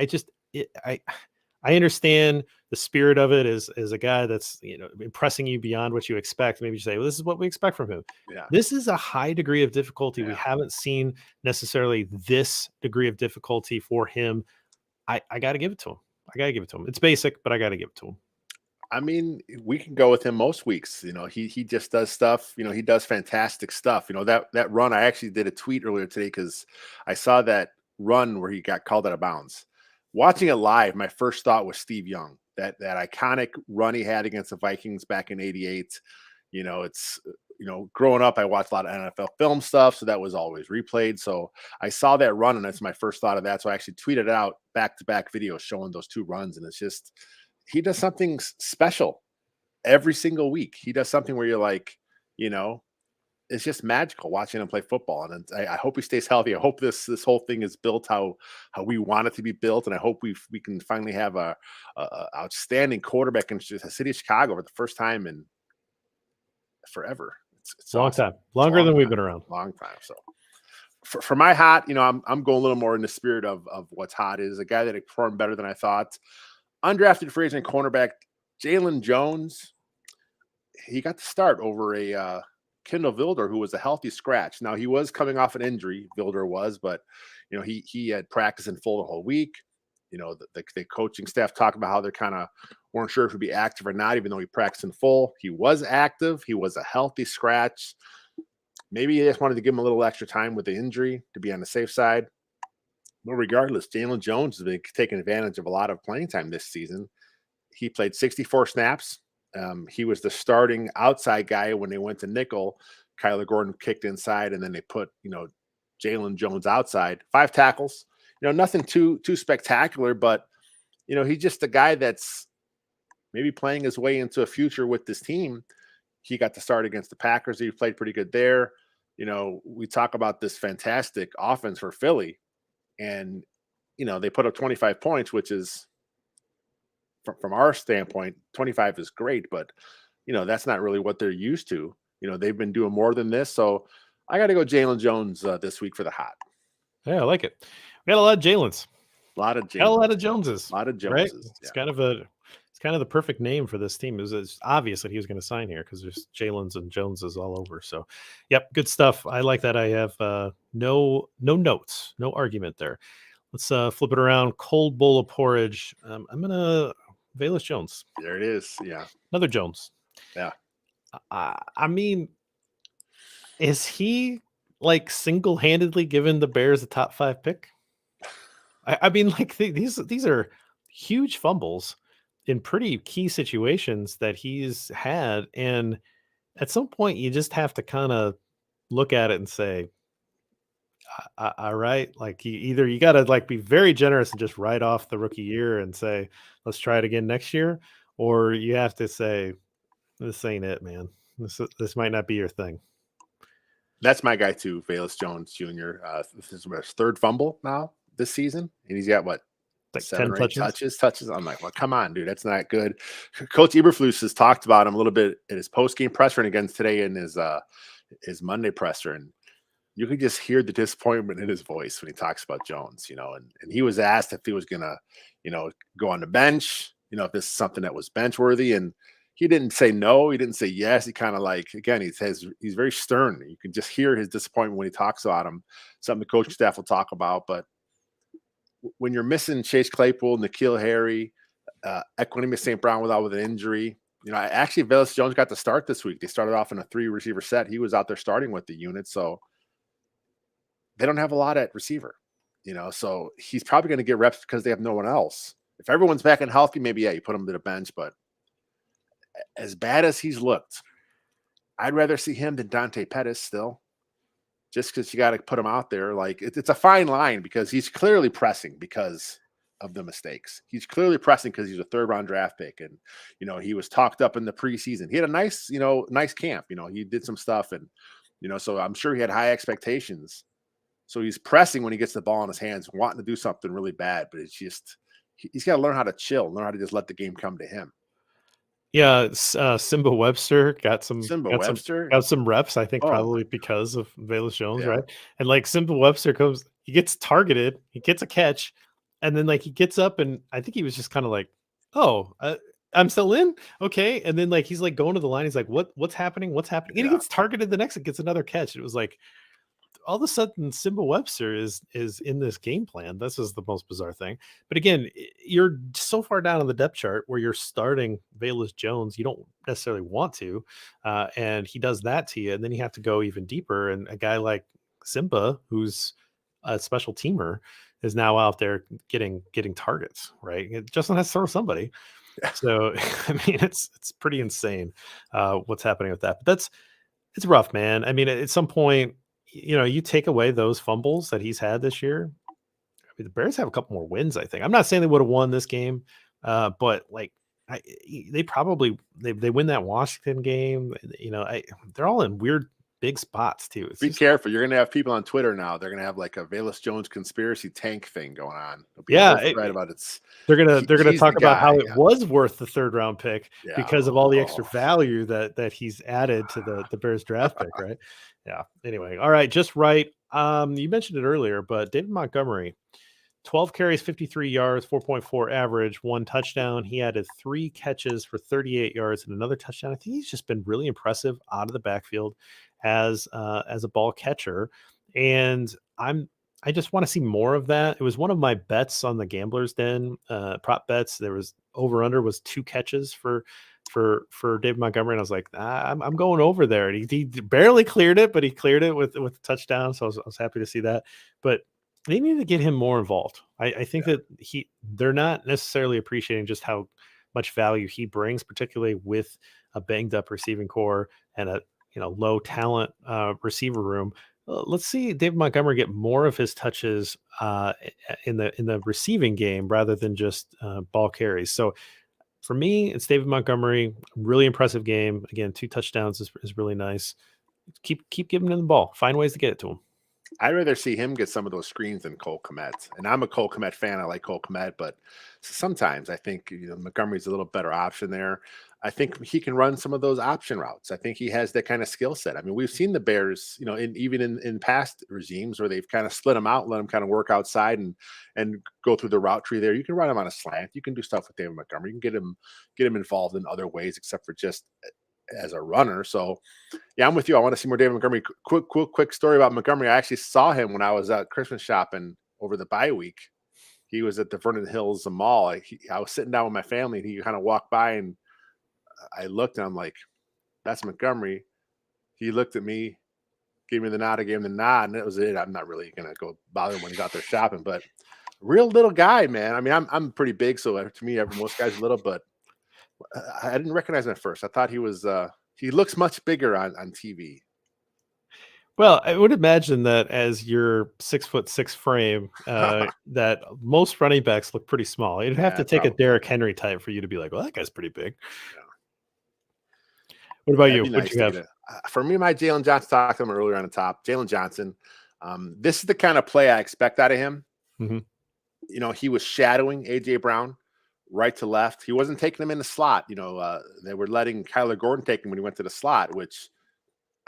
I understand the spirit of it is a guy that's impressing you beyond what you expect. Maybe you say, well, this is what we expect from him. Yeah. This is a high degree of difficulty. Yeah. We haven't seen necessarily this degree of difficulty for him. I got to give it to him. It's basic, but I got to give it to him. I mean, we can go with him most weeks. He just does stuff. He does fantastic stuff. That run, I actually did a tweet earlier today because I saw that run where he got called out of bounds. Watching it live, my first thought was Steve Young, that iconic run he had against the Vikings back in '88. It's growing up, I watched a lot of NFL film stuff, so that was always replayed. So I saw that run, and that's my first thought of that. So I actually tweeted out back-to-back videos showing those 2 runs, and it's just he does something special every single week. He does something where you're like, it's just magical watching him play football. And I hope he stays healthy. I hope this whole thing is built how we want it to be built. And I hope we can finally have a outstanding quarterback in the city of Chicago for the first time in forever. It's a long awesome. time, longer than we've been around. Long time. So for my hot, I'm going a little more in the spirit of what's hot is a guy that performed better than I thought. Undrafted free agent cornerback Jalen Jones. He got the start over a Kendall Vilder, who was a healthy scratch. Now he was coming off an injury, Vilder was, but he had practice in full the whole week. The coaching staff talked about how they're kind of weren't sure if he'd be active or not, even though he practiced in full. He was active. He was a healthy scratch. Maybe he just wanted to give him a little extra time with the injury to be on the safe side. But regardless, Jalen Jones has been taking advantage of a lot of playing time this season. He played 64 snaps. He was the starting outside guy when they went to nickel. Kyler Gordon kicked inside, and then they put, Jalen Jones outside. 5 tackles. Nothing too spectacular, but he's just a guy that's maybe playing his way into a future with this team. He got to start against the Packers. He played pretty good there. We talk about this fantastic offense for Philly, and they put up 25 points, which is from our standpoint, 25 is great, but that's not really what they're used to. They've been doing more than this. So I got to go Jalen Jones this week for the hot. Yeah, I like it. We got a lot of Jalen's. A lot of Jalen's. Got a lot of Joneses. A lot of Joneses. Right? Yeah. It's kind of the perfect name for this team. It's obvious that he was going to sign here because there's Jalen's and Joneses all over. So, yep, good stuff. I like that. I have no notes, no argument there. Let's flip it around. Cold bowl of porridge. I'm gonna Velus Jones. There it is. Yeah, another Jones. Yeah. I mean, is he like single-handedly given the Bears a top 5 pick? I mean, like these are huge fumbles in pretty key situations that he's had, and at some point you just have to kind of look at it and say, all right, like either you got to like be very generous and just write off the rookie year and say, let's try it again next year, or you have to say, this ain't it, man. This might not be your thing. That's my guy too, Velus Jones Jr. This is his 3rd fumble now this season, and he's got what, like 7 10 or 8 touches. I'm like, well, come on, dude, that's not good. Coach Eberflus has talked about him a little bit in his post-game presser and again today in his Monday presser, and you could just hear the disappointment in his voice when he talks about Jones, and he was asked if he was gonna, go on the bench, if this is something that was bench worthy, and he didn't say no, he didn't say yes. He kind of like, again, he says he's very stern. You can just hear his disappointment when he talks about him. Something the coaching staff will talk about, but when you're missing Chase Claypool, N'Keal Harry, Equanimeous St. Brown with an injury, actually Velus Jones got to start this week. They started off in a 3-receiver set. He was out there starting with the unit, so they don't have a lot at receiver, so he's probably going to get reps because they have no one else. If everyone's back and healthy, maybe, yeah, you put him to the bench, but as bad as he's looked, I'd rather see him than Dante Pettis still, just because you got to put him out there. Like it's a fine line because he's clearly pressing because of the mistakes. He's clearly pressing because he's a 3rd-round draft pick, and he was talked up in the preseason. He had a nice camp. He did some stuff, and so I'm sure he had high expectations. So he's pressing when he gets the ball in his hands, wanting to do something really bad, but it's just he's got to learn how to chill, learn how to just let the game come to him. Yeah, Simba Webster got some reps, I think, probably because of Velus Jones, right? And like Simba Webster he gets targeted, he gets a catch, and then like he gets up, and I think he was just kind of like, "Oh, I'm still in, okay." And then like he's like going to the line, he's like, "What's happening? What's happening?" And he gets targeted the next, and gets another catch. It was like all of a sudden Simba Webster is in this game plan. This is the most bizarre thing. But again, you're so far down on the depth chart where you're starting Velus Jones. You don't necessarily want to, and he does that to you. And then you have to go even deeper. And a guy like Simba, who's a special teamer, is now out there getting targets, right? Justin has to throw somebody. So, I mean, it's pretty insane what's happening with that. But it's rough, man. I mean, at some point, you take away those fumbles that he's had this year. I mean, the Bears have a couple more wins, I think. I'm not saying they would have won this game, but like they probably they win that Washington game. They're all in weird big spots too. Be careful. You're going to have people on Twitter now. They're going to have like a Velus Jones conspiracy tank thing going on. Right about it's. They're going to talk about how it was worth the 3rd-round pick because of all the extra value that he's added to the Bears draft pick, right? Yeah. Anyway, all right, just right. You mentioned it earlier, but David Montgomery, 12 carries, 53 yards, 4.4 average, 1 touchdown. He added 3 catches for 38 yards and another touchdown. I think he's just been really impressive out of the backfield as a ball catcher. And I'm I just want to see more of that. It was one of my bets on the Gambler's Den prop bets. There was over under was 2 catches for David Montgomery, and I was like, I'm going over there. And he barely cleared it, but he cleared it with a touchdown. So I was happy to see that. But they need to get him more involved. I think that they're not necessarily appreciating just how much value he brings, particularly with a banged up receiving core and a low talent receiver room. Let's see David Montgomery get more of his touches in the receiving game rather than just ball carries. So for me, it's David Montgomery. Really impressive game. Again, 2 touchdowns is really nice. Keep giving him the ball. Find ways to get it to him. I'd rather see him get some of those screens than Cole Kmet. And I'm a Cole Kmet fan. I like Cole Kmet, but sometimes I think Montgomery's a little better option there. I think he can run some of those option routes. I think he has that kind of skill set. I mean, we've seen the Bears, even in past regimes where they've kind of split him out, let him kind of work outside and go through the route tree there. You can run him on a slant. You can do stuff with David Montgomery. You can get him involved in other ways except for just as a runner. So yeah, I'm with you. I want to see more David Montgomery. Quick story about Montgomery. I actually saw him when I was out Christmas shopping over the bye week. He was at the Vernon Hills Mall. I was sitting down with my family and he kind of walked by and I looked and I'm like, that's Montgomery. He looked at me, gave me the nod. I gave him the nod and that was it. I'm not really going to go bother him when he's out there shopping, but real little guy, man. I mean, I'm pretty big. So to me, most guys are little, but I didn't recognize him at first. I thought he was, he looks much bigger on TV. Well, I would imagine that as your 6'6" frame, that most running backs look pretty small. You'd have to take probably. a Derrick Henry type for you to be like, well, that guy's pretty big. Yeah. What about you? What do you have? For me, my Jalen Johnson, talked to him earlier on the top. Jalen Johnson, this is the kind of play I expect out of him. Mm-hmm. He was shadowing A.J. Brown right to left. He wasn't taking him in the slot. They were letting Kyler Gordon take him when he went to the slot, which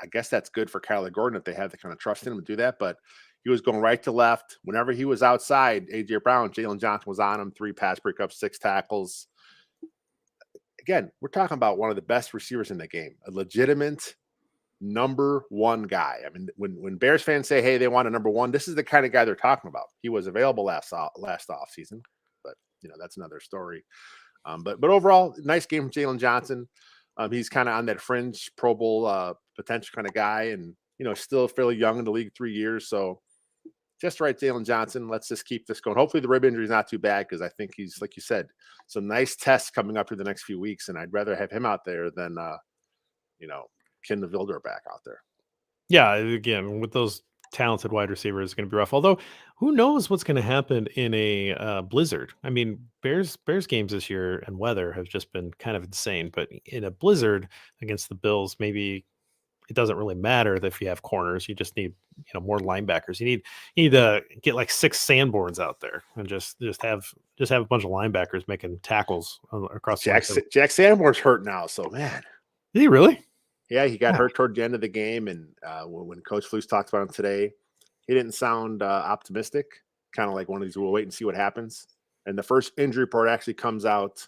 I guess that's good for Kyler Gordon if they have the kind of trust in him to do that. But he was going right to left. Whenever he was outside A.J. Brown, Jalen Johnson was on him, 3 pass breakups, 6 tackles. Again, we're talking about one of the best receivers in the game, a legitimate number 1 guy. I mean, when Bears fans say, hey, they want a number 1, this is the kind of guy they're talking about. He was available last off season, but that's another story. But overall, nice game from Jalen Johnson. He's kind of on that fringe Pro Bowl potential kind of guy, and still fairly young in the league, 3 years. So just right, Jalen Johnson. Let's just keep this going. Hopefully, the rib injury is not too bad because I think he's, like you said, some nice tests coming up for the next few weeks, and I'd rather have him out there than Ken the Vilder back out there. Yeah, again, with those talented wide receivers, it's going to be rough. Although, who knows what's going to happen in a blizzard? I mean, Bears games this year and weather have just been kind of insane. But in a blizzard against the Bills, maybe it doesn't really matter if you have corners. You just need more linebackers. You need to get like 6 Sanborns out there and just have a bunch of linebackers making tackles across. Jack Sanborn's hurt now, so man, is he really? Yeah, he got hurt toward the end of the game, and when Coach Flus talked about him today, he didn't sound optimistic. Kind of like one of these, we'll wait and see what happens. And the first injury report actually comes out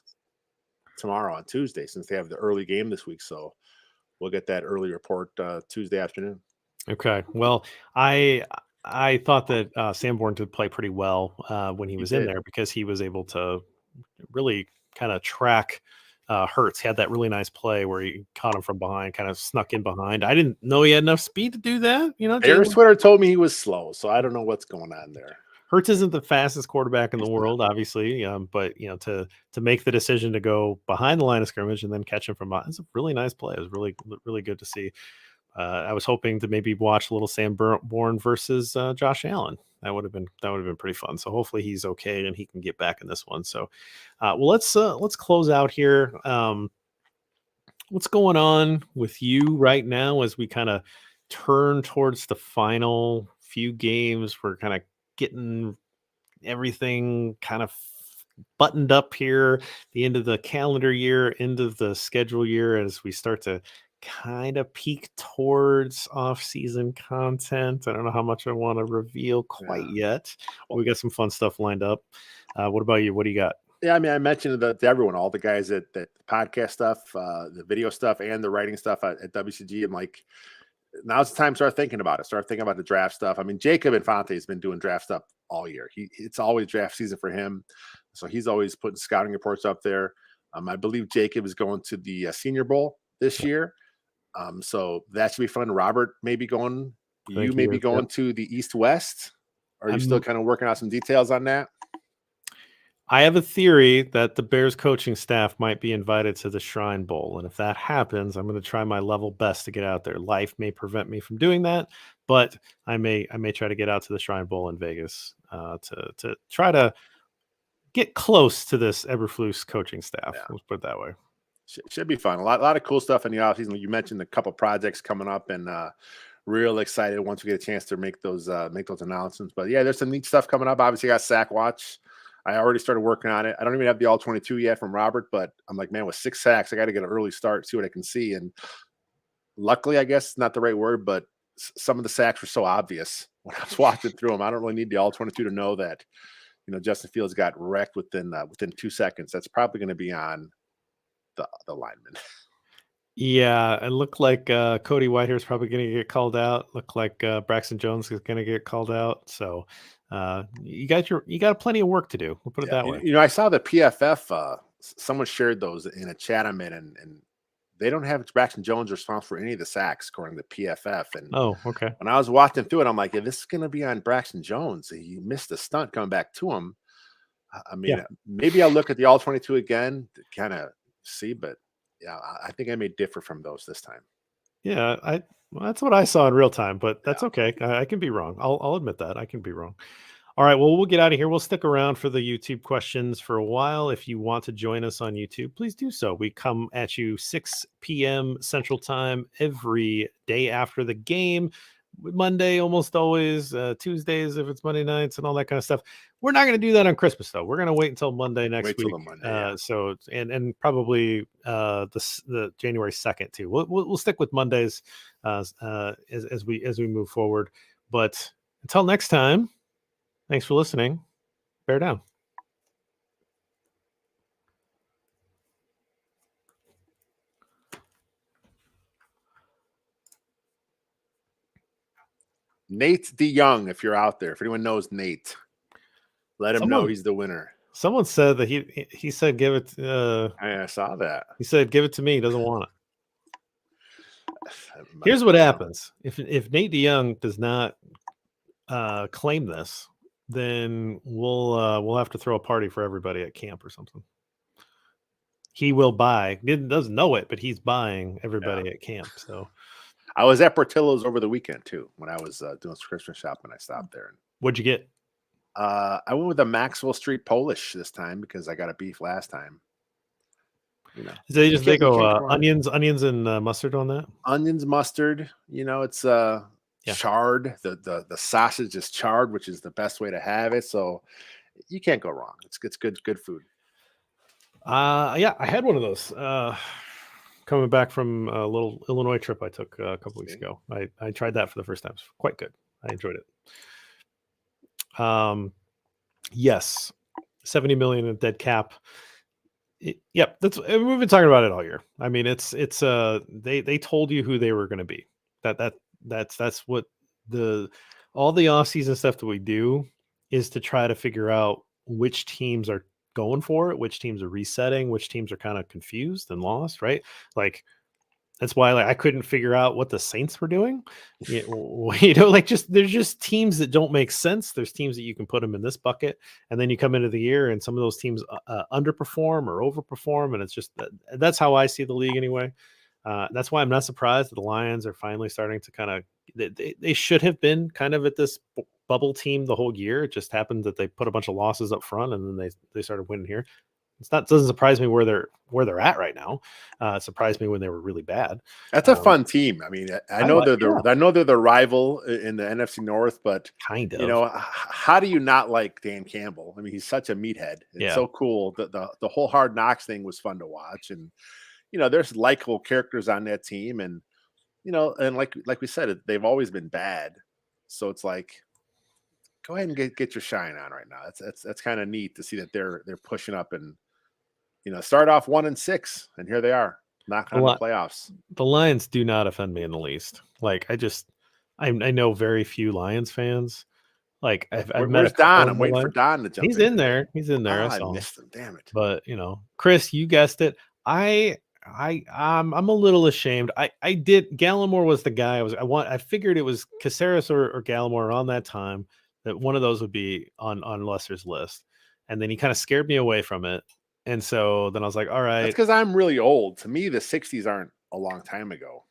tomorrow on Tuesday, since they have the early game this week. So we'll get that early report Tuesday afternoon. Okay. Well, I thought that Sanborn did play pretty well when he was in there because he was able to really kind of track Hurts. He had that really nice play where he caught him from behind, kind of snuck in behind. I didn't know he had enough speed to do that. Bears Twitter told me he was slow, so I don't know what's going on there. Hurts isn't the fastest quarterback in the world, obviously, but to make the decision to go behind the line of scrimmage and then catch him from behind, it's a really nice play. It was really, really good to see. I was hoping to maybe watch a little Sanborn versus Josh Allen. That would have been pretty fun. So hopefully he's okay and he can get back in this one. So, well, let's close out here. What's going on with you right now as we kind of turn towards the final few games? We're kind of getting everything kind of buttoned up here, the end of the calendar year, end of the schedule year, as we start to kind of peak towards off-season content. I don't know how much I want to reveal quite yet. Well, we got some fun stuff lined up. What about you? What do you got? Yeah, I mean, I mentioned to everyone, all the guys that podcast stuff, the video stuff, and the writing stuff at WCG. I'm like, now's the time to start thinking about it. Start thinking about the draft stuff. I mean, Jacob Infante has been doing draft stuff all year. It's always draft season for him, so he's always putting scouting reports up there. I believe Jacob is going to the Senior Bowl this year, so that should be fun. Robert may be going. I You think may he be is, going yep. to the East West. Are you still kind of working out some details on that? I have a theory that the Bears coaching staff might be invited to the Shrine Bowl. And if that happens, I'm going to try my level best to get out there. Life may prevent me from doing that, but I may try to get out to the Shrine Bowl in Vegas to try to get close to this Eberflus coaching staff. Yeah. Let's put it that way. Should be fun. A lot of cool stuff in the offseason. You mentioned a couple projects coming up, and real excited once we get a chance to make those announcements. But yeah, there's some neat stuff coming up. Obviously, I got Sack Watch. I already started working on it. I don't even have the all 22 yet from Robert, but I'm like, man, with 6 sacks, I got to get an early start, see what I can see. And luckily, I guess not the right word, but some of the sacks were so obvious when I was watching through them. I don't really need the all 22 to know that, Justin Fields got wrecked within 2 seconds. That's probably going to be on the lineman. Yeah, it looked like Cody Whitehair is probably going to get called out. Looked like Braxton Jones is going to get called out. So you got plenty of work to do. We'll put it that way. I saw the PFF. Someone shared those in a chat I'm in, and they don't have Braxton Jones responsible for any of the sacks according to PFF. And okay. When I was watching through it, I'm like, yeah, this is going to be on Braxton Jones. He missed a stunt coming back to him. I mean, maybe I'll look at the all 22 again to kind of see, but yeah, I think I may differ from those this time. Yeah, that's what I saw in real time, but that's okay. I can be wrong. I'll admit that I can be wrong. All right, well, we'll get out of here. We'll stick around for the YouTube questions for a while. If you want to join us on YouTube, please do so. We come at you 6 p.m. Central Time every day after the game. Monday, almost always. Tuesdays, if it's Monday nights and all that kind of stuff. We're not going to do that on Christmas, though. We're going to wait until Monday next week. So and probably the January 2nd too. We'll stick with Mondays as we move forward. But until next time. Thanks for listening. Bear down. Nate DeYoung, if you're out there, if anyone knows Nate, let him know he's the winner. Someone said that he said give it. I saw that. He said give it to me. He doesn't want it. Here's what happens if Nate DeYoung does not claim this, then we'll have to throw a party for everybody at camp or something. He will buy. He doesn't know it, but he's buying everybody at camp. So I was at Portillo's over the weekend too when I was doing Christmas shopping. I stopped there. What'd you get? I went with the Maxwell Street Polish this time because I got a beef last time. So they go onions and mustard on that. Onions, mustard. It's charred. The sausage is charred, which is the best way to have it. So you can't go wrong. It's good food. I had one of those coming back from a little Illinois trip I took a couple weeks ago. I tried that for the first time. It's quite good. I enjoyed it. Yes, 70 million in dead cap. We've been talking about it all year. I mean, it's they told you who they were going to be. That's what all the offseason stuff that we do is to try to figure out which teams are going for it, which teams are resetting, which teams are kind of confused and lost, right? Like that's why I couldn't figure out what the Saints were doing. There's just teams that don't make sense. There's teams that you can put them in this bucket, and then you come into the year and some of those teams underperform or overperform, and it's just that's how I see the league anyway. That's why I'm not surprised that the Lions are finally starting to kind of they should have been kind of at this bubble team the whole year. It just happened that they put a bunch of losses up front and then they started winning here. Doesn't surprise me where they're at right now. It surprised me when they were really bad. That's a fun team. I mean, I know they're the rival in the NFC North, but kind of. How do you not like Dan Campbell? I mean, he's such a meathead. It's so cool. The whole Hard Knocks thing was fun to watch, and there's likable characters on that team, and and like we said, they've always been bad. So it's like, go ahead and get your shine on right now. That's kind of neat to see that they're pushing up and start off 1-6, and here they are. knocking A on the lot. playoffs. The Lions do not offend me in the least. Like I know very few Lions fans. Like I've met a Where's couple Don? in I'm my waiting for life. Don to jump He's in in today. there. He's in there. Oh, I I saw him. missed him. Damn it. But Chris, you guessed it. I'm a little ashamed. I did. Gallimore was the guy. I figured it was Caceres or Gallimore around that time that one of those would be on Lester's list, and then he kind of scared me away from it. And so then I was like, all That's right. because I'm really old. To me, the 60s aren't a long time ago.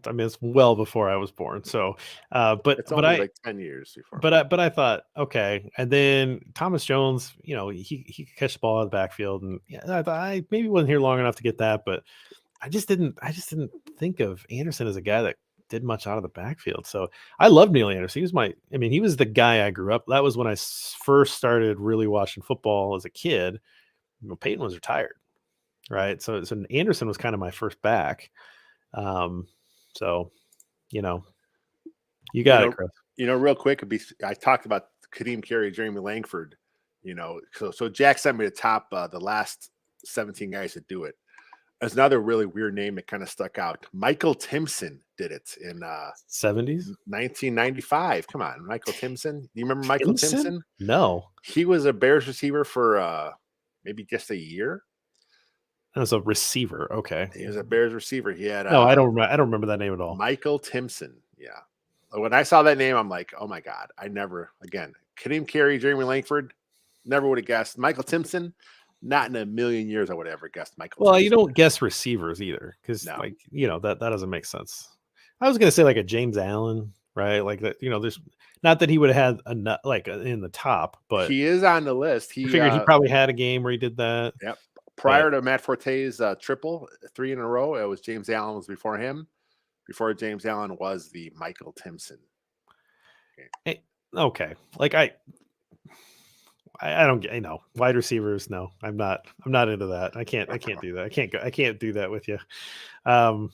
I mean, it's well before I was born. So, but It's but only I like 10 years before. but I thought, okay. And then Thomas Jones, he could catch the ball out of the backfield, and yeah, I thought I maybe wasn't here long enough to get that, but I just didn't think of Anderson as a guy that did much out of the backfield. So I love Neil Anderson. He was the guy I grew up. That was when I first started really watching football as a kid. Peyton was retired, right? So Anderson was kind of my first back. Um, so you know, you got it, Chris. Real quick, I talked about Kadeem Carey, Jeremy Langford. So Jack sent me the top, the last 17 guys that do it. There's another really weird name that kind of stuck out. Michael Timpson did it in 70s. 1995. Come on, Michael Timpson. Do you remember Michael Timpson? No. He was a Bears receiver for maybe just a year. As a receiver, okay. He was a Bears receiver. He had no, I don't remember that name at all. Michael Timpson. Yeah. When I saw that name, I'm like, oh my God. Kadeem Carey, Jeremy Langford, never would have guessed. Michael Timpson, not in a million years I would have ever guessed Michael Well, Timpson. you don't guess receivers either, because that doesn't make sense. I was gonna say like a James Allen, right? Like that, there's not that he would have had in the top, but he is on the list. I figured he probably had a game where he did that. Yep. Prior to Matt Forte's triple 3 in a row, it was James Allen was before him. Before James Allen was the Michael Timpson. Okay. Like I don't get, wide receivers. No, I'm not into that. I can't do that. I can't do that with you. I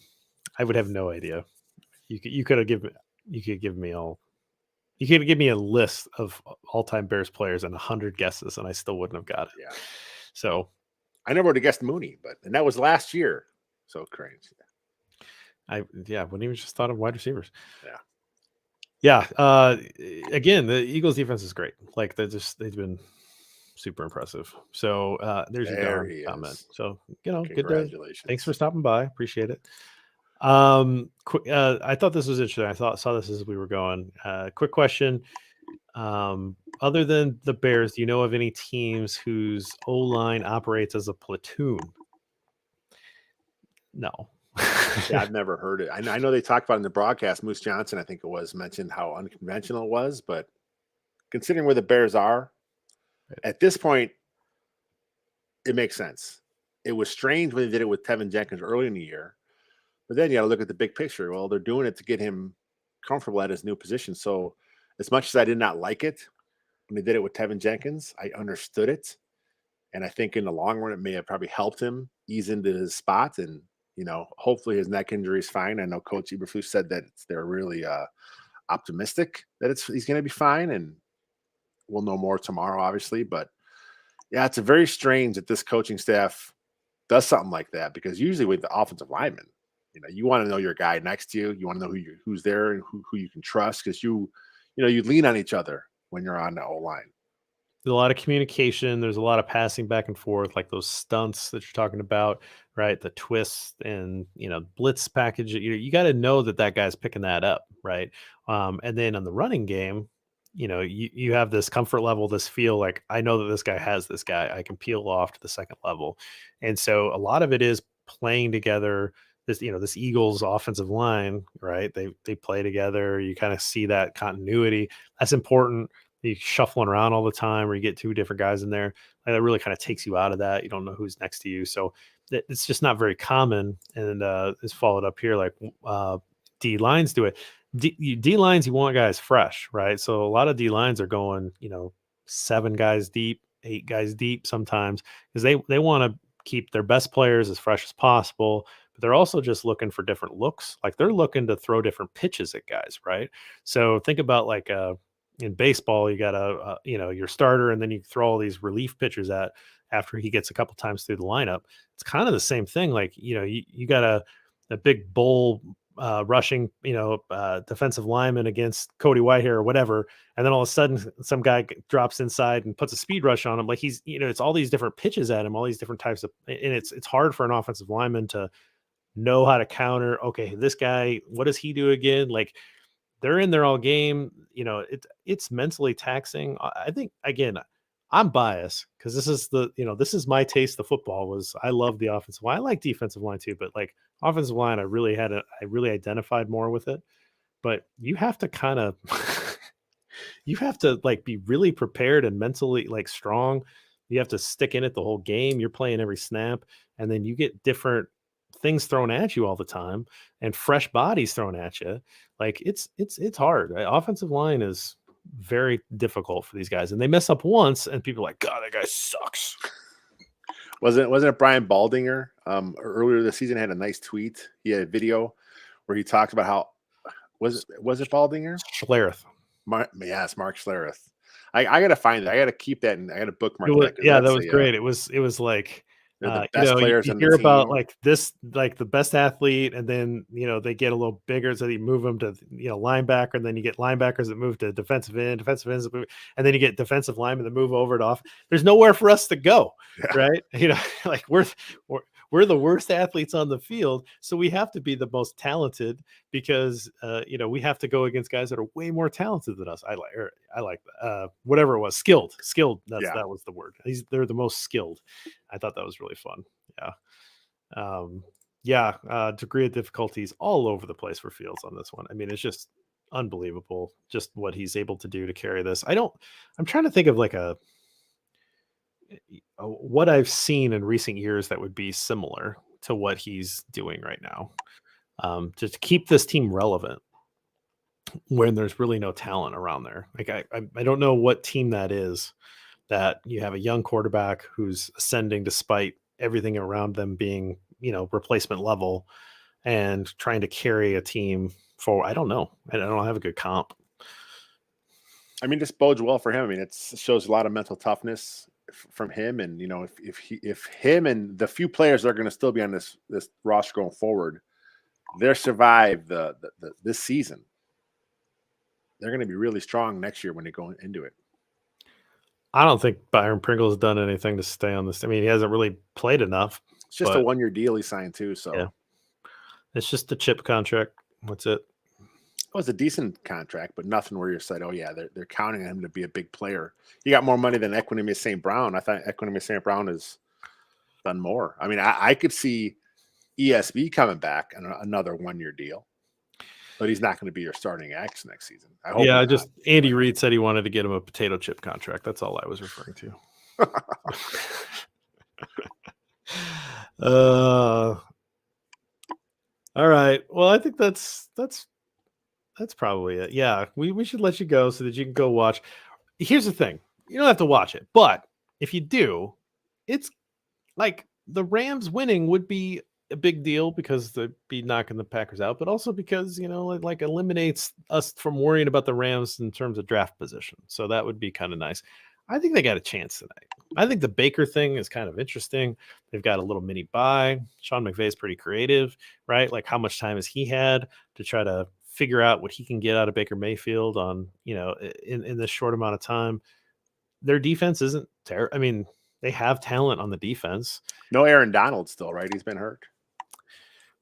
would have no idea. You could give me a list of all-time Bears players and 100 guesses, and I still wouldn't have got it. Yeah. So I never would have guessed Mooney, and that was last year. So crazy. Wouldn't even just thought of wide receivers. Yeah. Again, the Eagles defense is great. Like they've been super impressive. So there's your comment. So good day. Thanks for stopping by. Appreciate it. I thought this was interesting. I saw this as we were going. Quick question. Other than the Bears, do you know of any teams whose O-line operates as a platoon? No. Yeah, I've never heard it. I know they talked about it in the broadcast. Moose Johnson, I think it was, mentioned how unconventional it was, but considering where the Bears are at this point, it makes sense. It was strange when they did it with Tevin Jenkins early in the year, but then you got to look at the big picture. Well, they're doing it to get him comfortable at his new position. So as much as I did not like it when they did it with Tevin Jenkins, I understood it. And I think in the long run, it may have probably helped him ease into his spot. And, hopefully his neck injury is fine. I know Coach Eberflus said that they're really optimistic that he's going to be fine. And we'll know more tomorrow, obviously. But yeah, it's a very strange that this coaching staff does something like that, because usually with the offensive linemen, you want to know your guy next to you. You want to know who's there and who you can trust, because you lean on each other when you're on the O-line. There's a lot of communication. There's a lot of passing back and forth, like those stunts that you're talking about, right? The twist and blitz package. You got to know that guy's picking that up, right? And then on the running game, you have this comfort level, this feel like I know that this guy has this guy. I can peel off to the second level, and so a lot of it is playing together. This Eagles offensive line, right? They play together. You kind of see that continuity. That's important. You shuffling around all the time, or you get two different guys in there. Like, that really kind of takes you out of that. You don't know who's next to you. So it's just not very common. And it's followed up here. Like D lines do it. D lines, you want guys fresh, right? So a lot of D lines are going, 7 guys deep, 8 guys deep sometimes, because they want to keep their best players as fresh as possible. But they're also just looking for different looks. Like they're looking to throw different pitches at guys, right? So think about like in baseball, you got your starter, and then you throw all these relief pitchers at after he gets a couple times through the lineup. It's kind of the same thing. Like, you got a big bull rushing, defensive lineman against Cody Whitehair or whatever. And then all of a sudden some guy drops inside and puts a speed rush on him. Like it's all these different pitches at him, all these different types of, and it's hard for an offensive lineman to know how to counter. Okay, this guy, what does he do again? Like, they're in there all game. It's mentally taxing. I think, again, I'm biased because this is my taste of football. Was I love the offensive line. I like defensive line too, but like offensive line, I really identified more with it. But you have to kind of you have to like be really prepared and mentally like strong. You have to stick in it the whole game. You're playing every snap, and then you get different things thrown at you all the time and fresh bodies thrown at you. Like it's hard. Offensive line is very difficult for these guys, and they mess up once and people are like, God, that guy sucks. Wasn't it Brian Baldinger earlier this season had a nice tweet. He had a video where he talked about how was it Baldinger? Schlereth. Yes, Mark Schlereth. I gotta find it. I gotta keep that, and I gotta bookmark that. Yeah, that was great. It was like the best players you on hear the team. about like this, like the best athlete, and then they get a little bigger, so you move them to linebacker, and then you get linebackers that move to defensive ends that move, and then you get defensive linemen that move over to off. There's nowhere for us to go, right? Like we're the worst athletes on the field, so we have to be the most talented because we have to go against guys that are way more talented than us. I like whatever it was, skilled. That was the word. They're the most skilled. I thought that was really fun. Degree of difficulties all over the place for Fields on this one. I mean, it's just unbelievable just what he's able to do to carry this. I'm trying to think of like what I've seen in recent years that would be similar to what he's doing right now, to keep this team relevant when there's really no talent around there. Like I don't know what team that is, that you have a young quarterback who's ascending despite everything around them being, replacement level, and trying to carry a team forward. I don't know. I don't have a good comp. I mean, this bodes well for him. I mean, it shows a lot of mental toughness from him, and if him and the few players that are going to still be on this roster going forward, they survive this season, they're going to be really strong next year when they go into it. I don't think Byron Pringle has done anything to stay on this. I mean, he hasn't really played enough. It's just a 1-year deal he signed too. So yeah, it's just a chip contract. That's it. It was a decent contract, but nothing where you're said, oh yeah, they're counting on him to be a big player. He got more money than Equanimeous St. Brown. I thought Equanimeous St. Brown has done more. I mean, I could see ESB coming back on another 1-year deal, but he's not going to be your starting axe next season. I hope. Andy Reid said he wanted to get him a potato chip contract. That's all I was referring to. All right. Well, I think that's probably it. Yeah, we should let you go so that you can go watch. Here's the thing. You don't have to watch it, but if you do, it's like the Rams winning would be a big deal because they'd be knocking the Packers out, but also because, it like eliminates us from worrying about the Rams in terms of draft position. So that would be kind of nice. I think they got a chance tonight. I think the Baker thing is kind of interesting. They've got a little mini bye. Sean McVay is pretty creative, right? Like, how much time has he had to try to figure out what he can get out of Baker Mayfield on, in this short amount of time? Their defense isn't terrible. I mean, they have talent on the defense. No Aaron Donald still, right? He's been hurt.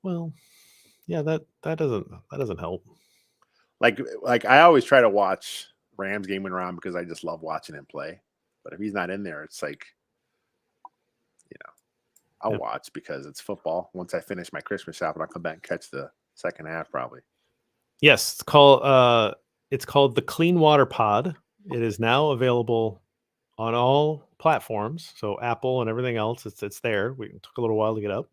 Well, yeah, that doesn't help. Like I always try to watch Rams game and around because I just love watching him play. But if he's not in there, it's like, I'll watch because it's football. Once I finish my Christmas shopping, I'll come back and catch the second half probably. Yes, it's called the Clean Water Pod. It is now available on all platforms, so Apple and everything else. It's there. It took a little while to get up,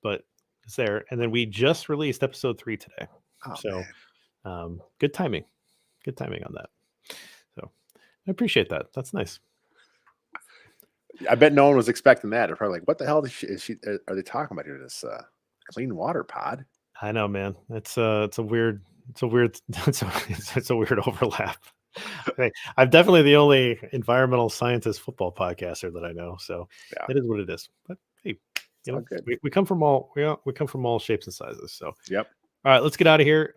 but it's there. And then we just released episode 3 today. Good timing. Good timing on that. So I appreciate that. That's nice. I bet no one was expecting that. They're probably like, "What the hell are they talking about here? This Clean Water Pod?" I know, man. It's a weird overlap. Hey, I'm definitely the only environmental scientist football podcaster that I know, so Yeah. it is what it is. But hey, all good. we come from all we come from all shapes and sizes. So Yep. all right, let's get out of here.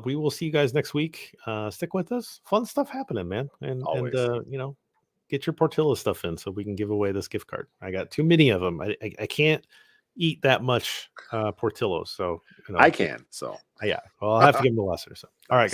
We will see you guys next week. Stick with us. Fun stuff happening, man. Always. Get your Portillo stuff in so we can give away this gift card. I got too many of them. I can't eat that much Portillo, so I can. So yeah. Well, I'll have to give them a lesser. So all right, guys.